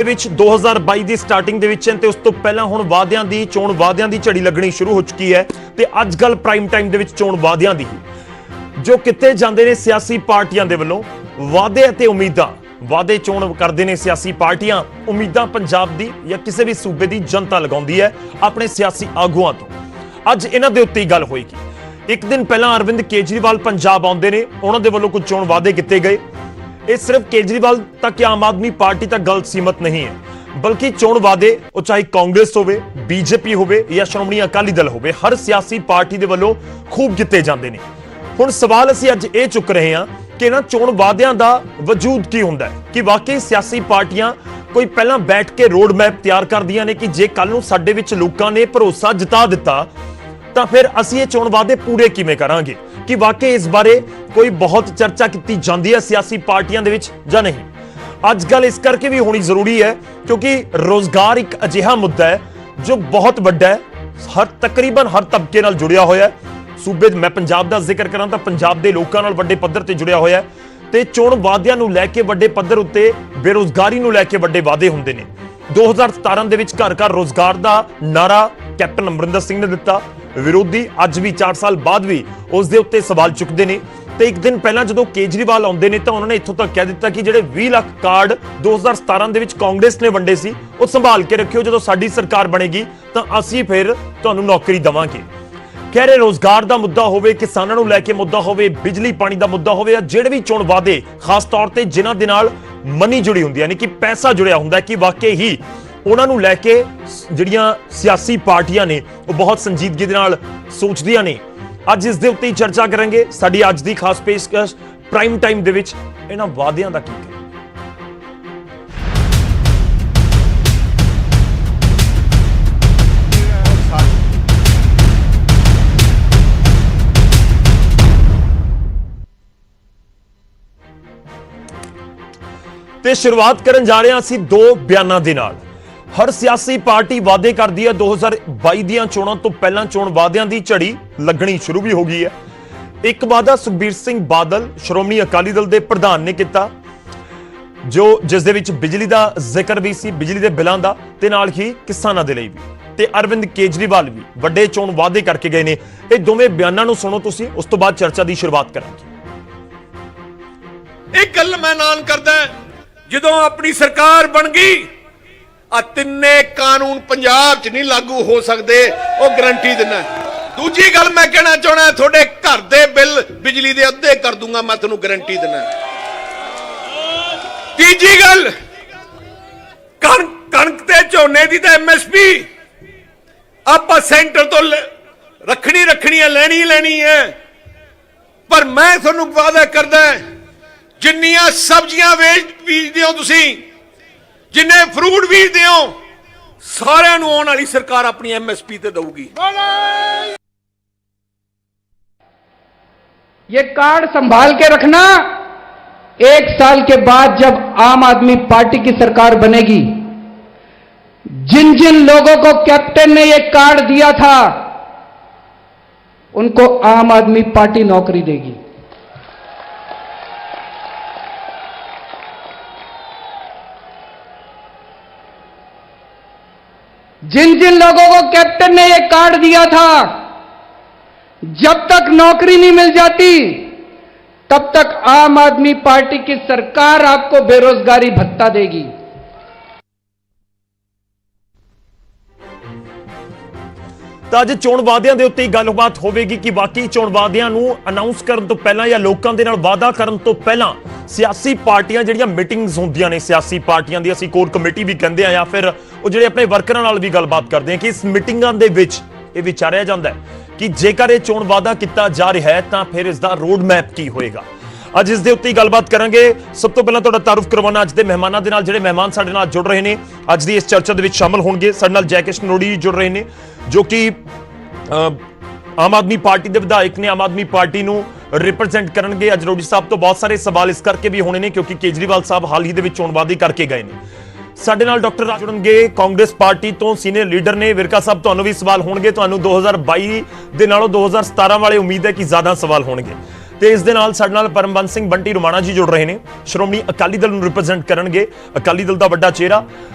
ਵਿੱਚ 2022 ਦੀ ਸਟਾਰਟਿੰਗ ਦੇ ਵਿੱਚ ਤੇ ਉਸ ਤੋਂ ਪਹਿਲਾਂ ਹੁਣ ਵਾਅਦਿਆਂ ਦੀ ਚੋਣ ਵਾਅਦਿਆਂ ਦੀ ਝੜੀ ਲੱਗਣੀ ਸ਼ੁਰੂ ਹੋ ਚੁੱਕੀ ਹੈ ਤੇ ਅੱਜ ਕੱਲ ਪ੍ਰਾਈਮ ਟਾਈਮ ਦੇ ਵਿੱਚ ਚੋਣ ਵਾਅਦਿਆਂ ਦੀ ਜੋ ਕਿਤੇ ਜਾਂਦੇ ਨੇ ਸਿਆਸੀ ਪਾਰਟੀਆਂ ਦੇ ਵੱਲੋਂ ਵਾਅਦੇ ਅਤੇ ਉਮੀਦਾਂ ਵਾਅਦੇ ਚੋਣ ਕਰਦੇ ਨੇ ਸਿਆਸੀ ਪਾਰਟੀਆਂ ਉਮੀਦਾਂ ਪੰਜਾਬ ਦੀ ਜਾਂ ਕਿਸੇ ਵੀ ਸੂਬੇ ਦੀ ਜਨਤਾ ਲਗਾਉਂਦੀ ਹੈ ਆਪਣੇ ਸਿਆਸੀ ਆਗੂਆਂ ਤੋਂ। ਅੱਜ ਇਹਨਾਂ ਦੇ ਉੱਤੇ ਹੀ ਗੱਲ ਹੋਏਗੀ। ਇੱਕ ਦਿਨ ਪਹਿਲਾਂ ਅਰਵਿੰਦ ਕੇਜਰੀਵਾਲ ਪੰਜਾਬ ਆਉਂਦੇ ਨੇ, ਉਹਨਾਂ ਦੇ ਵੱਲੋਂ ਕੁਝ ਚੋਣ ਵਾਅਦੇ ਕੀਤੇ ਗਏ। ਇਹ ਸਿਰਫ ਕੇਜਰੀਵਾਲ ਤੱਕ ਆਮ ਆਦਮੀ ਪਾਰਟੀ ਤੱਕ ਗੱਲ ਸੀਮਤ ਨਹੀਂ ਹੈ, ਬਲਕਿ ਚੋਣ ਵਾਅਦੇ ਉਹ ਚਾਹੇ ਕਾਂਗਰਸ ਹੋਵੇ, ਬੀਜੇਪੀ ਹੋਵੇ ਜਾਂ ਸ਼੍ਰੋਮਣੀ ਅਕਾਲੀ ਦਲ ਹੋਵੇ, ਹਰ ਸਿਆਸੀ ਪਾਰਟੀ ਦੇ ਵੱਲੋਂ ਖੂਬ ਕੀਤੇ ਜਾਂਦੇ ਨੇ। ਹੁਣ ਸਵਾਲ ਅਸੀਂ ਅੱਜ ਇਹ ਚੁੱਕ ਰਹੇ ਹਾਂ ਕਿ ਇਹਨਾਂ ਚੋਣ ਵਾਅਦਿਆਂ ਦਾ ਵਜੂਦ ਕੀ ਹੁੰਦਾ ਹੈ, ਕਿ ਵਾਕਈ ਸਿਆਸੀ ਪਾਰਟੀਆਂ ਕੋਈ ਪਹਿਲਾਂ ਬੈਠ ਕੇ ਰੋਡ ਮੈਪ ਤਿਆਰ ਕਰਦੀਆਂ ਨੇ ਕਿ ਜੇ ਕੱਲ ਨੂੰ ਸਾਡੇ ਵਿੱਚ ਲੋਕਾਂ ਨੇ ਭਰੋਸਾ ਜਿਤਾ ਦਿੱਤਾ ਤਾਂ ਫਿਰ ਅਸੀਂ ਇਹ ਚੋਣ ਵਾਅਦੇ ਪੂਰੇ ਕਿਵੇਂ ਕਰਾਂਗੇ, ਕਿ ਵਾਕਈ ਇਸ ਬਾਰੇ ਕੋਈ ਬਹੁਤ ਚਰਚਾ ਕੀਤੀ ਜਾਂਦੀ ਹੈ ਸਿਆਸੀ ਪਾਰਟੀਆਂ ਦੇ ਵਿੱਚ ਜਾਂ ਨਹੀਂ। ਅੱਜ ਗੱਲ ਇਸ ਕਰਕੇ ਵੀ ਹੋਣੀ ਜ਼ਰੂਰੀ ਹੈ ਕਿਉਂਕਿ ਰੋਜ਼ਗਾਰ ਇੱਕ ਅਜਿਹਾ ਮੁੱਦਾ ਹੈ ਜੋ ਬਹੁਤ ਵੱਡਾ ਹੈ, ਤਕਰੀਬਨ ਹਰ ਤਬਕੇ ਨਾਲ ਜੁੜਿਆ ਹੋਇਆ ਹੈ। ਸੂਬੇ ਮੈਂ ਪੰਜਾਬ ਦਾ ਜ਼ਿਕਰ ਕਰਾਂ ਤਾਂ ਪੰਜਾਬ ਦੇ ਲੋਕਾਂ ਨਾਲ ਵੱਡੇ ਪੱਧਰ ਤੇ ਜੁੜਿਆ ਹੋਇਆ ਹੈ ਤੇ ਚੋਣ ਵਾਅਦਿਆਂ ਨੂੰ ਲੈ ਕੇ ਵੱਡੇ ਪੱਧਰ ਉੱਤੇ ਬੇਰੋਜ਼ਗਾਰੀ ਨੂੰ ਲੈ ਕੇ ਵੱਡੇ ਵਾਅਦੇ ਹੁੰਦੇ ਨੇ। 2017 ਦੇ ਵਿੱਚ ਘਰ ਘਰ ਰੋਜ਼ਗਾਰ ਦਾ ਨਾਰਾ ਕੈਪਟਨ ਅਮਰਿੰਦਰ ਸਿੰਘ ਨੇ ਦਿੱਤਾ। ਵਿਰੋਧੀ ਅੱਜ ਵੀ 4 ਸਾਲ ਬਾਅਦ ਵੀ ਉਸ ਦੇ ਉੱਤੇ ਸਵਾਲ ਚੁੱਕਦੇ ਨੇ ਤੇ ਇੱਕ ਦਿਨ ਪਹਿਲਾਂ ਜਦੋਂ ਕੇਜਰੀਵਾਲ ਆਉਂਦੇ ਨੇ ਤਾਂ ਉਹਨਾਂ ਨੇ ਇੱਥੋਂ ਤੱਕ ਕਹਿ ਦਿੱਤਾ ਕਿ ਜਿਹੜੇ 20 ਲੱਖ ਕਾਰਡ 2017 ਦੇ ਵਿੱਚ ਕਾਂਗਰਸ ਨੇ ਵੰਡੇ ਸੀ ਉਹ ਸੰਭਾਲ ਕੇ ਰੱਖਿਓ, ਜਦੋਂ ਸਾਡੀ ਸਰਕਾਰ ਬਣੇਗੀ ਤਾਂ ਅਸੀਂ ਫਿਰ ਤੁਹਾਨੂੰ ਨੌਕਰੀ ਦੇਵਾਂਗੇ। ਕਹਿ ਰਹੇ ਰੋਜ਼ਗਾਰ ਦਾ ਮੁੱਦਾ ਹੋਵੇ, ਕਿਸਾਨਾਂ ਨੂੰ ਲੈ ਕੇ ਮੁੱਦਾ ਹੋਵੇ, ਬਿਜਲੀ ਪਾਣੀ ਦਾ ਮੁੱਦਾ ਹੋਵੇ, ਜਿਹੜੇ ਵੀ ਚੋਣ ਵਾਅਦੇ ਖਾਸ ਤੌਰ ਤੇ ਜਿਨ੍ਹਾਂ ਦੇ ਨਾਲ ਮਨੀ ਜੁੜੀ ਹੁੰਦੀ ਹੈ, ਯਾਨੀ ਕਿ ਪੈਸਾ ਜੁੜਿਆ ਹੁੰਦਾ ਕਿ ਵਾਕਈ ਹੀ ਉਹਨਾਂ ਨੂੰ ਲੈ ਕੇ ਜਿਹੜੀਆਂ ਸਿਆਸੀ ਪਾਰਟੀਆਂ ਨੇ ਉਹ ਬਹੁਤ ਸੰਜੀਦਗੀ ਦੇ ਨਾਲ ਸੋਚਦੀਆਂ ਨੇ। ਅੱਜ ਇਸ ਦੇ ਉੱਤੇ ਹੀ ਚਰਚਾ ਕਰਾਂਗੇ। ਸਾਡੀ ਅੱਜ ਦੀ ਖਾਸ ਪੇਸ਼ਕਸ਼ ਪ੍ਰਾਈਮ ਟਾਈਮ ਦੇ ਵਿੱਚ ਇਹਨਾਂ ਵਾਅਦਿਆਂ ਦਾ ਕੀ ਹੈ। ਤੇ ਸ਼ੁਰੂਆਤ ਕਰਨ ਜਾ ਰਹੇ ਹਾਂ ਅਸੀਂ ਦੋ ਬਿਆਨਾਂ ਦੇ ਨਾਲ। ਹਰ ਸਿਆਸੀ ਪਾਰਟੀ ਵਾਅਦੇ ਕਰਦੀ ਹੈ। 2022 ਦੀਆਂ ਚੋਣਾਂ ਤੋਂ ਪਹਿਲਾਂ ਚੋਣ ਵਾਅਦਿਆਂ ਦੀ ਝੜੀ ਲੱਗਣੀ ਸ਼ੁਰੂ ਵੀ ਹੋ ਗਈ ਹੈ। ਇੱਕ ਵਾਅਦਾ ਸੁਖਬੀਰ ਸਿੰਘ ਬਾਦਲ ਸ਼੍ਰੋਮਣੀ ਅਕਾਲੀ ਦਲ ਦੇ ਪ੍ਰਧਾਨ ਨੇ ਕੀਤਾ ਜਿਸ ਦੇ ਵਿੱਚ ਬਿਜਲੀ ਦਾ ਜ਼ਿਕਰ ਵੀ ਸੀ, ਬਿਜਲੀ ਦੇ ਬਿੱਲਾਂ ਦਾ, ਤੇ ਨਾਲ ਹੀ ਕਿਸਾਨਾਂ ਦੇ ਲਈ ਵੀ। ਤੇ ਅਰਵਿੰਦ ਕੇਜਰੀਵਾਲ ਵੀ ਵੱਡੇ ਚੋਣ ਵਾਅਦੇ ਕਰਕੇ ਗਏ ਨੇ। ਇਹ ਦੋਵੇਂ ਬਿਆਨਾਂ ਨੂੰ ਸੁਣੋ ਤੁਸੀਂ, ਉਸ ਤੋਂ ਬਾਅਦ ਚਰਚਾ ਦੀ ਸ਼ੁਰੂਆਤ ਕਰਾਂਗੇ। ਇੱਕ ਗੱਲ ਮੈਂ ਐਲਾਨ ਕਰਦਾ, ਜਦੋਂ ਆਪਣੀ ਸਰਕਾਰ ਬਣ ਗਈ ਆ ਤਿੰਨੇ ਕਾਨੂੰਨ ਪੰਜਾਬ 'ਚ ਨਹੀਂ ਲਾਗੂ ਹੋ ਸਕਦੇ, ਉਹ ਗਾਰੰਟੀ ਦਿੰਦਾ। ਦੂਜੀ ਗੱਲ ਮੈਂ ਕਹਿਣਾ ਚਾਹਣਾ, ਤੁਹਾਡੇ ਘਰ ਦੇ ਬਿੱਲ ਬਿਜਲੀ ਦੇ ਅੱਧੇ ਕਰ ਦੂੰਗਾ, ਮੈਂ ਤੁਹਾਨੂੰ ਗਾਰੰਟੀ ਦਿੰਦਾ। ਤੀਜੀ ਗੱਲ, ਕਣਕ ਤੇ ਝੋਨੇ ਦੀ ਤਾਂ ਐਮਐਸਪੀ ਆਪਾਂ ਸੈਂਟਰ ਤੋਂ ਰੱਖਣੀ ਹੈ, ਲੈਣੀ ਹੈ। ਪਰ ਮੈਂ ਤੁਹਾਨੂੰ ਵਾਅਦਾ ਕਰਦਾ, ਜਿੰਨੀਆਂ ਸਬਜ਼ੀਆਂ ਬੀਜਦੇ ਹੋ ਤੁਸੀਂ, ਜਿੰਨੇ ਫਰੂਟ ਬੀਜਦੇ ਹੋ, ਸਾਰਿਆਂ ਨੂੰ ਆਉਣ ਵਾਲੀ ਸਰਕਾਰ ਆਪਣੀ ਐਮਐਸਪੀ ਤੇ ਦੇਊਗੀ। ये कार्ड संभाल के रखना। 1 साल के बाद जब आम आदमी पार्टी की सरकार बनेगी, जिन जिन लोगों को कैप्टन ने ये कार्ड दिया था उनको आम आदमी पार्टी नौकरी देगी। जिन जिन लोगों को कैप्टन ने यह कार्ड दिया था, जब तक नौकरी नहीं मिल जाती तब तक आम आदमी पार्टी की सरकार आपको बेरोजगारी भत्ता देगी। ਤਾਂ ਅੱਜ ਚੋਣ ਵਾਅਦਿਆਂ ਦੇ ਉੱਤੇ ਹੀ ਗੱਲਬਾਤ ਹੋਵੇਗੀ ਕਿ ਵਾਕਈ ਚੋਣ ਵਾਅਦਿਆਂ ਨੂੰ ਅਨਾਉਂਸ ਕਰਨ ਤੋਂ ਪਹਿਲਾਂ ਜਾਂ ਲੋਕਾਂ ਦੇ ਨਾਲ ਵਾਅਦਾ ਕਰਨ ਤੋਂ ਪਹਿਲਾਂ ਸਿਆਸੀ ਪਾਰਟੀਆਂ ਜਿਹੜੀਆਂ ਮੀਟਿੰਗਸ ਹੁੰਦੀਆਂ ਨੇ, ਸਿਆਸੀ ਪਾਰਟੀਆਂ ਦੀ ਅਸੀਂ ਕੋਰ ਕਮੇਟੀ ਵੀ ਕਹਿੰਦੇ ਆ ਜਾਂ ਫਿਰ ਉਹ ਜਿਹੜੇ ਆਪਣੇ ਵਰਕਰਾਂ ਨਾਲ ਵੀ ਗੱਲਬਾਤ ਕਰਦੇ ਆ ਕਿ ਇਸ ਮੀਟਿੰਗਾਂ ਦੇ ਵਿੱਚ ਇਹ ਵਿਚਾਰਿਆ ਜਾਂਦਾ ਹੈ ਕਿ ਜੇਕਰ ਇਹ ਚੋਣ ਵਾਅਦਾ ਕੀਤਾ ਜਾ ਰਿਹਾ ਹੈ ਤਾਂ ਫਿਰ ਇਸ ਦਾ ਰੋਡ ਮੈਪ ਕੀ ਹੋਏਗਾ। ਅੱਜ ਇਸ ਦੇ ਉੱਤੇ ਹੀ ਗੱਲਬਾਤ ਕਰਾਂਗੇ। ਸਭ ਤੋਂ ਪਹਿਲਾਂ ਤੁਹਾਡਾ ਤਾਰੁਫ ਕਰਵਾਉਣਾ ਅੱਜ ਦੇ ਮਹਿਮਾਨਾਂ ਦੇ ਨਾਲ, ਜਿਹੜੇ ਮਹਿਮਾਨ ਸਾਡੇ ਨਾਲ ਜੁੜ ਰਹੇ ਨੇ ਅੱਜ ਦੀ ਇਸ ਚਰਚਾ ਦੇ ਵਿੱਚ ਸ਼ਾਮਲ ਹੋਣਗੇ। ਸਾਡੇ ਨਾਲ ਜੈਕਿਸ਼ਨ ਨੋੜੀ ਜੁੜ ਰਹੇ ਨੇ ਜੋ ਕਿ ਆਮ ਆਦਮੀ ਪਾਰਟੀ ਦੇ ਵਿਧਾਇਕ ਨੇ, ਆਮ ਆਦਮੀ ਪਾਰਟੀ ਨੂੰ ਰਿਪਰੈਜ਼ੈਂਟ ਕਰਨਗੇ। ਅੱਜ ਰੋਡੀ ਸਾਹਿਬ ਤੋਂ ਬਹੁਤ ਸਾਰੇ ਸਵਾਲ ਇਸ ਕਰਕੇ ਵੀ ਹੋਣੇ ਨੇ ਕਿਉਂਕਿ ਕੇਜਰੀਵਾਲ ਸਾਹਿਬ ਹਾਲ ਹੀ ਦੇ ਵਿੱਚ ਚੋਣ ਵਾਅਦੇ ਕਰਕੇ ਗਏ ਨੇ। ਸਾਡੇ ਨਾਲ ਡਾਕਟਰ ਰਾਜ ਜੁੜਨਗੇ, ਕਾਂਗਰਸ ਪਾਰਟੀ ਤੋਂ ਸੀਨੀਅਰ ਲੀਡਰ ਨੇ। ਵਿਰਕਾ ਸਾਹਿਬ ਤੁਹਾਨੂੰ ਵੀ ਸਵਾਲ ਹੋਣਗੇ, ਤੁਹਾਨੂੰ 2022 ਦੇ ਨਾਲੋਂ 2017 ਵਾਲੇ ਉਮੀਦ ਹੈ ਕਿ ਜ਼ਿਆਦਾ ਸਵਾਲ ਹੋਣਗੇ। ਤੇ ਇਸ ਦੇ ਨਾਲ ਸਾਡੇ ਨਾਲ ਪਰਮਬੰਸ ਸਿੰਘ ਬੰਟੀ ਰੋਮਾਣਾ ਜੀ ਜੁੜ ਰਹੇ ਨੇ, ਸ਼੍ਰੋਮਣੀ ਅਕਾਲੀ ਦਲ ਨੂੰ ਰਿਪਰੈਜ਼ੈਂਟ ਕਰਨਗੇ, ਅਕਾਲੀ ਦਲ ਦਾ ਵੱਡਾ ਚਿਹਰਾ।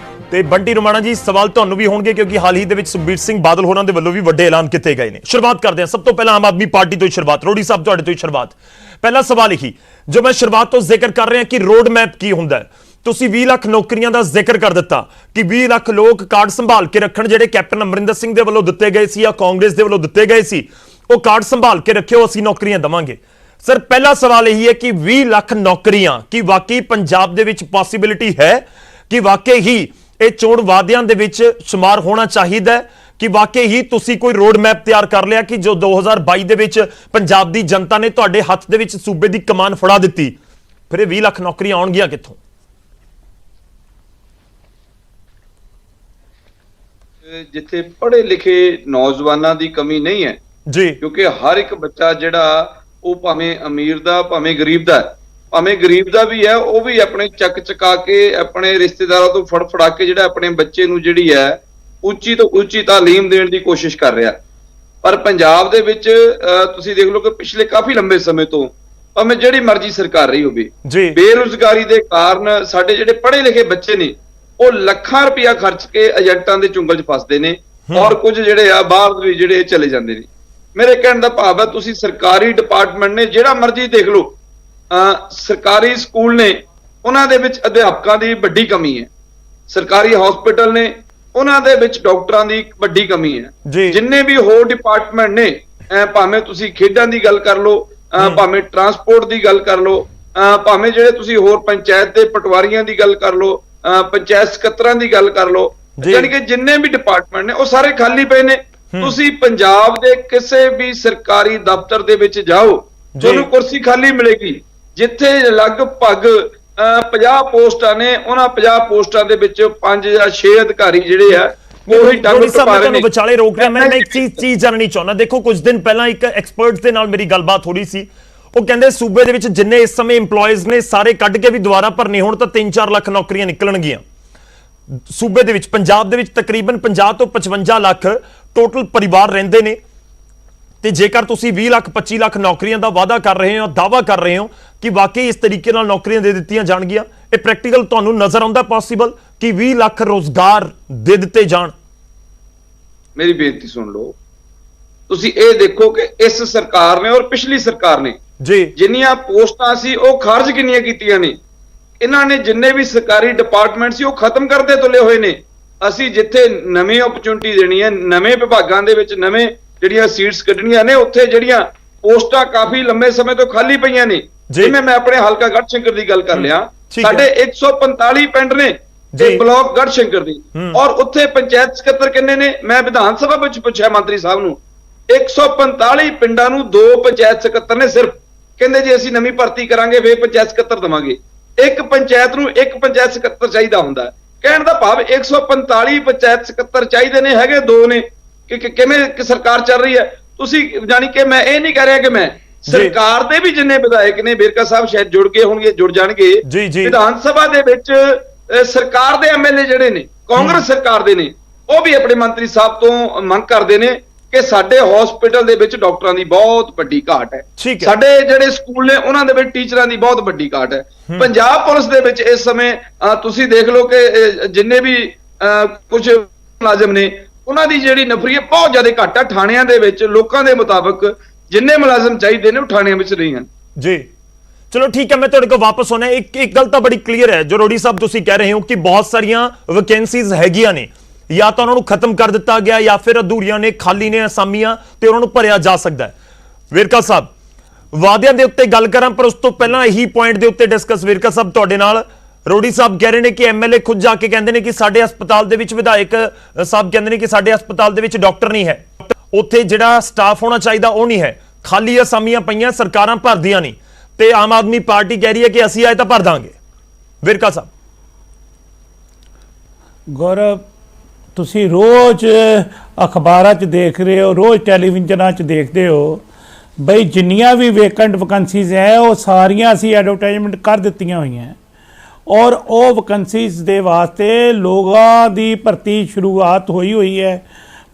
ਤੇ ਬੰਟੀ ਰੋਮਾਣਾ ਜੀ, ਸਵਾਲ ਤੁਹਾਨੂੰ ਵੀ ਹੋਣਗੇ ਕਿਉਂਕਿ ਹਾਲ ਹੀ ਦੇ ਵਿੱਚ ਸੁਖਬੀਰ ਸਿੰਘ ਬਾਦਲ ਹੋਰਾਂ ਦੇ ਵੱਲੋਂ ਵੀ ਵੱਡੇ ਐਲਾਨ ਕੀਤੇ ਗਏ ਨੇ। ਸ਼ੁਰੂਆਤ ਕਰਦੇ ਹਾਂ, ਸਭ ਤੋਂ ਪਹਿਲਾਂ ਆਮ ਆਦਮੀ ਪਾਰਟੀ ਤੋਂ ਹੀ ਸ਼ੁਰੂਆਤ। ਰੋਡੀ ਸਾਹਿਬ, ਤੁਹਾਡੇ ਤੋਂ ਹੀ ਸ਼ੁਰੂਆਤ। ਪਹਿਲਾ ਸਵਾਲ ਇਹੀ ਜੋ ਮੈਂ ਸ਼ੁਰੂਆਤ ਤੋਂ ਜ਼ਿਕਰ ਕਰ ਰਿਹਾ ਕਿ ਰੋਡ ਮੈਪ ਕੀ ਹੁੰਦਾ ਹੈ। ਤੁਸੀਂ 20 ਲੱਖ ਨੌਕਰੀਆਂ ਦਾ ਜ਼ਿਕਰ ਕਰ ਦਿੱਤਾ ਕਿ 20 ਲੱਖ ਲੋਕ ਕਾਰਡ ਸੰਭਾਲ ਕੇ ਰੱਖਣ, ਜਿਹੜੇ ਕੈਪਟਨ ਅਮਰਿੰਦਰ ਸਿੰਘ ਦੇ ਵੱਲੋਂ ਦਿੱਤੇ ਗਏ ਸੀ ਜਾਂ ਕਾਂਗਰਸ ਦੇ ਵੱਲੋਂ ਦਿੱਤੇ ਗਏ ਸੀ, ਉਹ ਕਾਰਡ ਸੰਭਾਲ ਕੇ ਰੱਖਿਓ, ਅਸੀਂ ਨੌਕਰੀਆਂ ਦੇਵਾਂਗੇ। ਸਰ, ਪਹਿਲਾ ਸਵਾਲ ਇਹੀ ਹੈ ਕਿ 20 ਲੱਖ ਨੌਕਰੀਆਂ ਕੀ ਵਾਕਈ ਪੰਜਾਬ ਦੇ ਵਿੱਚ ਪੋਸੀਬਿਲਿਟੀ ਹੈ ਕਿ ਵਾਕਈ ਹੀ ਇਹ ਚੋਣ ਵਾਅਦਿਆਂ ਦੇ ਵਿੱਚ ਸ਼ੁਮਾਰ ਹੋਣਾ ਚਾਹੀਦਾ ਹੈ ਕਿ ਵਾਕਈ ਹੀ ਤੁਸੀਂ ਕੋਈ ਰੋਡ ਮੈਪ ਤਿਆਰ ਕਰ ਲਿਆ ਕਿ ਜੋ 2022 ਦੇ ਵਿੱਚ ਪੰਜਾਬ ਦੀ ਜਨਤਾ ਨੇ ਤੁਹਾਡੇ ਹੱਥ ਦੇ ਵਿੱਚ ਸੂਬੇ ਦੀ ਕਮਾਨ ਫੜਾ ਦਿੱਤੀ, ਫਿਰ ਇਹ 20 ਲੱਖ ਨੌਕਰੀਆਂ ਆਉਣਗੀਆਂ ਕਿੱਥੋਂ? ਜਿੱਥੇ ਪੜ੍ਹੇ ਲਿਖੇ ਨੌਜਵਾਨਾਂ ਦੀ ਕਮੀ ਨਹੀਂ ਹੈ ਜੀ, ਕਿਉਂਕਿ ਹਰ ਇੱਕ ਬੱਚਾ ਜਿਹੜਾ ਉਹ ਭਾਵੇਂ ਅਮੀਰ ਦਾ ਭਾਵੇਂ ਗਰੀਬ ਦਾ ਵੀ ਹੈ, ਉਹ ਵੀ ਆਪਣੇ ਚੱਕ ਚਕਾ ਕੇ ਆਪਣੇ ਰਿਸ਼ਤੇਦਾਰਾਂ ਤੋਂ ਫੜਾ ਕੇ ਜਿਹੜਾ ਆਪਣੇ ਬੱਚੇ ਨੂੰ ਜਿਹੜੀ ਹੈ ਉੱਚੀ ਤੋਂ ਉੱਚੀ ਤਾਲੀਮ ਦੇਣ ਦੀ ਕੋਸ਼ਿਸ਼ ਕਰ ਰਿਹਾ। ਪਰ ਪੰਜਾਬ ਦੇ ਵਿੱਚ ਤੁਸੀਂ ਦੇਖ ਲਓ ਕਿ ਪਿਛਲੇ ਕਾਫੀ ਲੰਬੇ ਸਮੇਂ ਤੋਂ ਭਾਵੇਂ ਜਿਹੜੀ ਮਰਜ਼ੀ ਸਰਕਾਰ ਰਹੀ ਹੋਵੇ, ਬੇਰੁਜ਼ਗਾਰੀ ਦੇ ਕਾਰਨ ਸਾਡੇ ਜਿਹੜੇ ਪੜ੍ਹੇ ਲਿਖੇ ਬੱਚੇ ਨੇ ਉਹ ਲੱਖਾਂ ਰੁਪਇਆ ਖਰਚ ਕੇ ਏਜੰਟਾਂ ਦੇ ਚੁੰਗਲ 'ਚ ਫਸਦੇ ਨੇ ਔਰ ਕੁਝ ਜਿਹੜੇ ਆ ਬਾਹਰ ਵੀ ਜਿਹੜੇ ਚਲੇ ਜਾਂਦੇ ਨੇ। ਮੇਰੇ ਕਹਿਣ ਦਾ ਭਾਵ ਹੈ ਤੁਸੀਂ ਸਰਕਾਰੀ ਡਿਪਾਰਟਮੈਂਟ ਨੇ ਜਿਹੜਾ ਮਰਜ਼ੀ ਦੇਖ ਲਓ, ਸਰਕਾਰੀ ਸਕੂਲ ਨੇ ਉਹਨਾਂ ਦੇ ਵਿੱਚ ਅਧਿਆਪਕਾਂ ਦੀ ਵੱਡੀ ਕਮੀ ਹੈ, ਸਰਕਾਰੀ ਹਸਪੀਟਲ ਨੇ ਉਹਨਾਂ ਦੇ ਵਿੱਚ ਡਾਕਟਰਾਂ ਦੀ ਵੱਡੀ ਕਮੀ ਹੈ। ਜਿੰਨੇ ਵੀ ਹੋਰ ਡਿਪਾਰਟਮੈਂਟ ਨੇ, ਭਾਵੇਂ ਤੁਸੀਂ ਖੇਡਾਂ ਦੀ ਗੱਲ ਕਰ ਲਓ, ਭਾਵੇਂ ਟਰਾਂਸਪੋਰਟ ਦੀ ਗੱਲ ਕਰ ਲਓ, ਭਾਵੇਂ ਜਿਹੜੇ ਤੁਸੀਂ ਹੋਰ ਪੰਚਾਇਤ ਦੇ ਪਟਵਾਰੀਆਂ ਦੀ ਗੱਲ ਕਰ ਲਓ, ਪੰਚਾਇਤ ਸਕੱਤਰਾਂ ਦੀ ਗੱਲ ਕਰ ਲਓ, ਯਾਨੀ ਕਿ ਜਿੰਨੇ ਵੀ ਡਿਪਾਰਟਮੈਂਟ ਨੇ ਉਹ ਸਾਰੇ ਖਾਲੀ ਪਏ ਨੇ। ਤੁਸੀਂ ਪੰਜਾਬ ਦੇ ਕਿਸੇ ਵੀ ਸਰਕਾਰੀ ਦਫ਼ਤਰ ਦੇ ਵਿੱਚ ਜਾਓ, ਤੁਹਾਨੂੰ ਕੁਰਸੀ ਖਾਲੀ ਮਿਲੇਗੀ। ਜਿੱਥੇ ਲਗਭਗ 50 ਪੋਸਟਾਂ ਨੇ, ਉਹਨਾਂ 50 ਪੋਸਟਾਂ ਦੇ ਵਿੱਚ 5 ਜਾਂ 6 ਅਧਿਕਾਰੀ ਜਿਹੜੇ ਆ ਉਹੀ ਡੰਗ ਟਪਾ ਰਹੇ ਨੇ। ਵਿਚਾਲੇ ਰੋਕ ਰਿਹਾ, ਮੈਂ ਇੱਕ ਚੀਜ਼ ਜਾਣਨੀ ਚਾਹੁੰਦਾ। ਦੇਖੋ, ਕੁਝ ਦਿਨ ਪਹਿਲਾਂ ਇੱਕ ਐਕਸਪਰਟਸ ਦੇ ਨਾਲ ਮੇਰੀ ਗੱਲਬਾਤ ਹੋ ਰਹੀ ਸੀ, ਉਹ ਕਹਿੰਦੇ ਸੂਬੇ ਦੇ ਵਿੱਚ ਜਿੰਨੇ ਇਸ ਸਮੇਂ EMPLOYEES ਨੇ ਸਾਰੇ ਕੱਢ ਕੇ ਵੀ ਦੁਬਾਰਾ ਭਰਨੇ ਹੋਣ ਤਾਂ 3-4 ਲੱਖ ਨੌਕਰੀਆਂ ਨਿਕਲਣਗੀਆਂ ਸੂਬੇ ਦੇ ਵਿੱਚ। ਪੰਜਾਬ ਦੇ ਵਿੱਚ ਤਕਰੀਬਨ 50 ਤੋਂ 55 ਲੱਖ ਟੋਟਲ ਪਰਿਵਾਰ ਰਹਿੰਦੇ ਨੇ, ਤੇ ਜੇਕਰ ਤੁਸੀਂ 20 ਲੱਖ 25 ਲੱਖ ਨੌਕਰੀਆਂ ਦਾ ਵਾਅਦਾ ਕਰ ਰਹੇ ਹੋ, ਦਾਅਵਾ ਕਰ ਰਹੇ ਹੋ ਕਿ ਵਾਕਈ ਇਸ ਤਰੀਕੇ ਨਾਲ ਨੌਕਰੀਆਂ ਦੇ ਦਿੱਤੀਆਂ ਜਾਣਗੀਆਂ, ਇਹ ਪ੍ਰੈਕਟੀਕਲ ਤੁਹਾਨੂੰ ਨਜ਼ਰ ਆਉਂਦਾ ਪੋਸੀਬਲ ਕਿ 20 ਲੱਖ ਰੋਜ਼ਗਾਰ ਦੇ ਦਿੱਤੇ ਜਾਣ? ਮੇਰੀ ਬੇਨਤੀ ਸੁਣ ਲਓ, ਤੁਸੀਂ ਇਹ ਦੇਖੋ ਕਿ ਇਸ ਸਰਕਾਰ ਨੇ ਔਰ ਪਿਛਲੀ ਸਰਕਾਰ ਨੇ ਜਿੰਨੀਆਂ ਪੋਸਟਾਂ ਸੀ ਉਹ ਖਾਰਜ ਕਿੰਨੀਆਂ ਕੀਤੀਆਂ ਨੇ। ਇਹਨਾਂ ਨੇ ਜਿੰਨੇ ਵੀ ਸਰਕਾਰੀ ਡਿਪਾਰਟਮੈਂਟ ਸੀ ਉਹ ਖਤਮ ਕਰਦੇ ਤੁਲੇ ਹੋਏ ਨੇ। ਅਸੀਂ ਜਿੱਥੇ ਨਵੀਂ ਓਪਰਚੁਨਿਟੀ ਦੇਣੀ ਹੈ, ਨਵੇਂ ਵਿਭਾਗਾਂ ਦੇ ਵਿੱਚ ਨਵੇਂ ਜਿਹੜੀਆਂ ਸੀਟਸ ਕੱਢਣੀਆਂ ਨੇ, ਉੱਥੇ ਜਿਹੜੀਆਂ ਪੋਸਟਾਂ ਕਾਫੀ ਲੰਬੇ ਸਮੇਂ ਤੋਂ ਖਾਲੀ ਪਈਆਂ ਨੇ। ਜਿਵੇਂ ਮੈਂ ਆਪਣੇ ਹਲਕਾ ਗੜਸ਼ੰਕਰ ਦੀ ਗੱਲ ਕਰ ਲਿਆ, ਸਾਡੇ 145 ਪਿੰਡ ਨੇ ਤੇ ਬਲਾਕ ਗੜਸ਼ੰਕਰ ਦੀ, ਔਰ ਉੱਥੇ ਪੰਚਾਇਤ ਸਕੱਤਰ ਕਿੰਨੇ ਨੇ? ਮੈਂ ਵਿਧਾਨ ਸਭਾ ਵਿੱਚ ਪੁੱਛਿਆ ਮੰਤਰੀ ਸਾਹਿਬ ਨੂੰ, 145 ਪਿੰਡਾਂ ਨੂੰ 2 ਪੰਚਾਇਤ ਸਕੱਤਰ ਨੇ ਸਿਰਫ। ਕਹਿੰਦੇ ਜੀ ਅਸੀਂ ਨਵੀਂ ਭਰਤੀ ਕਰਾਂਗੇ ਫੇਰ ਪੰਚਾਇਤ ਸਕੱਤਰ ਦਵਾਂਗੇ। ਇੱਕ ਪੰਚਾਇਤ ਨੂੰ ਇੱਕ ਪੰਚਾਇਤ ਸਕੱਤਰ ਚਾਹੀਦਾ ਹੁੰਦਾ। ਕਹਿਣ ਦਾ ਭਾਵ 145 ਪੰਚਾਇਤ ਸਕੱਤਰ ਚਾਹੀਦੇ ਨੇ, ਹੈਗੇ 2 ਨੇ। ਕਿ ਕਿਵੇਂ ਸਰਕਾਰ ਚੱਲ ਰਹੀ ਹੈ? ਤੁਸੀਂ ਜਾਨੀ ਕਿ ਮੈਂ ਇਹ ਨਹੀਂ ਕਹਿ ਰਿਹਾ ਕਿ ਮੈਂ ਸਰਕਾਰ ਦੇ ਵੀ ਜਿੰਨੇ ਵਿਧਾਇਕ ਨੇ, ਵੇਰਕਾ ਸਾਹਿਬ ਸ਼ਾਇਦ ਜੁੜ ਗਏ ਹੋਣਗੇ, ਜੁੜ ਜਾਣਗੇ। ਵਿਧਾਨ ਸਭਾ ਦੇ ਵਿੱਚ ਸਰਕਾਰ ਦੇ MLA ਜਿਹੜੇ ਨੇ, ਕਾਂਗਰਸ ਸਰਕਾਰ ਦੇ ਨੇ, ਉਹ ਵੀ ਆਪਣੇ ਮੰਤਰੀ ਸਾਹਿਬ ਤੋਂ ਮੰਗ ਕਰਦੇ ਨੇ ਕਿ ਸਾਡੇ ਹਸਪੀਟਲ ਦੇ ਵਿੱਚ ਡਾਕਟਰਾਂ ਦੀ ਬਹੁਤ ਵੱਡੀ ਘਾਟ ਹੈ, ਸਾਡੇ ਜਿਹੜੇ ਸਕੂਲ ਨੇ ਉਹਨਾਂ ਦੇ ਵਿੱਚ ਟੀਚਰਾਂ ਦੀ ਬਹੁਤ ਵੱਡੀ ਘਾਟ ਹੈ। ਪੰਜਾਬ ਪੁਲਿਸ ਦੇ ਵਿੱਚ ਇਸ ਸਮੇਂ ਤੁਸੀਂ ਦੇਖ ਲਓ ਕਿ ਜਿੰਨੇ ਵੀ ਕੁਝ ਮੁਲਾਜ਼ਮ ਨੇ ਉਹਨਾਂ ਦੀ ਜਿਹੜੀ ਨਫਰੀ ਬਹੁਤ ਜ਼ਿਆਦਾ ਘੱਟ ਹੈ। ਥਾਣਿਆਂ ਦੇ ਵਿੱਚ ਲੋਕਾਂ ਦੇ ਮੁਤਾਬਕ ਜਿੰਨੇ ਮੁਲਾਜ਼ਮ ਚਾਹੀਦੇ ਨੇ ਉਹ ਥਾਣਿਆਂ ਵਿੱਚ ਨਹੀਂ ਹਨ। ਜੀ ਚਲੋ ਠੀਕ ਹੈ, ਮੈਂ ਤੁਹਾਡੇ ਕੋਲ ਵਾਪਸ ਆਉਣਾ। ਇੱਕ ਗੱਲ ਤਾਂ ਬੜੀ ਕਲੀਅਰ ਹੈ ਜੋ ਰੋਡੀ ਸਾਹਿਬ ਤੁਸੀਂ ਕਹਿ ਰਹੇ ਹੋ ਕਿ ਬਹੁਤ ਸਾਰੀਆਂ ਵੈਕੈਂਸੀਜ਼ ਹੈਗੀਆਂ ਨੇ, ਜਾਂ ਤਾਂ ਉਹਨਾਂ ਨੂੰ ਖਤਮ ਕਰ ਦਿੱਤਾ ਗਿਆ ਜਾਂ ਫਿਰ ਅਧੂਰੀਆਂ ਨੇ, ਖਾਲੀ ਨੇ ਅਸਾਮੀਆਂ, ਤੇ ਉਹਨਾਂ ਨੂੰ ਭਰਿਆ ਜਾ ਸਕਦਾ ਹੈ। ਵੇਰਕਾ ਸਾਹਿਬ, ਵਾਅਦਿਆਂ ਦੇ ਉੱਤੇ ਗੱਲ ਕਰਾਂ ਪਰ ਉਸ ਤੋਂ ਪਹਿਲਾਂ ਇਹੀ ਪੁਆਇੰਟ ਦੇ ਉੱਤੇ ਡਿਸਕਸ ਵੇਰਕਾ ਸਾਹਿਬ ਤੁਹਾਡੇ ਨਾਲ। ਰੋਡੀ ਸਾਹਿਬ ਕਹਿ ਰਹੇ ਨੇ ਕਿ MLA ਖੁਦ ਜਾ ਕੇ ਕਹਿੰਦੇ ਨੇ ਕਿ ਸਾਡੇ ਹਸਪਤਾਲ ਦੇ ਵਿੱਚ, ਵਿਧਾਇਕ ਸਾਹਿਬ ਕਹਿੰਦੇ ਨੇ ਕਿ ਸਾਡੇ ਹਸਪਤਾਲ ਦੇ ਵਿੱਚ ਡਾਕਟਰ ਨਹੀਂ ਹੈ, ਉੱਥੇ ਜਿਹੜਾ ਸਟਾਫ ਹੋਣਾ ਚਾਹੀਦਾ ਉਹ ਨਹੀਂ ਹੈ, ਖਾਲੀ ਅਸਾਮੀਆਂ ਪਈਆਂ, ਸਰਕਾਰਾਂ ਭਰਦੀਆਂ ਨਹੀਂ, ਤੇ ਆਮ ਆਦਮੀ ਪਾਰਟੀ ਕਹਿ ਰਹੀ ਹੈ ਕਿ ਅਸੀਂ ਆਏ ਤਾਂ ਭਰ ਦਾਂਗੇ। ਵੇਰਕਾ ਸਾਹਿਬ। ਗੌਰਵ, ਤੁਸੀਂ ਰੋਜ਼ ਅਖਬਾਰਾਂ 'ਚ ਦੇਖ ਰਹੇ ਹੋ, ਰੋਜ਼ ਟੈਲੀਵਿਜ਼ਨਾਂ 'ਚ ਦੇਖਦੇ ਹੋ ਬਈ ਜਿੰਨੀਆਂ ਵੀ ਵੇਕੈਂਟ ਵੈਕੈਂਸੀਜ਼ ਹੈ ਉਹ ਸਾਰੀਆਂ ਅਸੀਂ ਐਡਵਰਟਾਈਜ਼ਮੈਂਟ ਕਰ ਦਿੱਤੀਆਂ ਹੋਈਆਂ, ਔਰ ਉਹ ਵੈਕੈਂਸੀਜ਼ ਦੇ ਵਾਸਤੇ ਲੋਕਾਂ ਦੀ ਭਰਤੀ ਸ਼ੁਰੂਆਤ ਹੋਈ ਹੈ।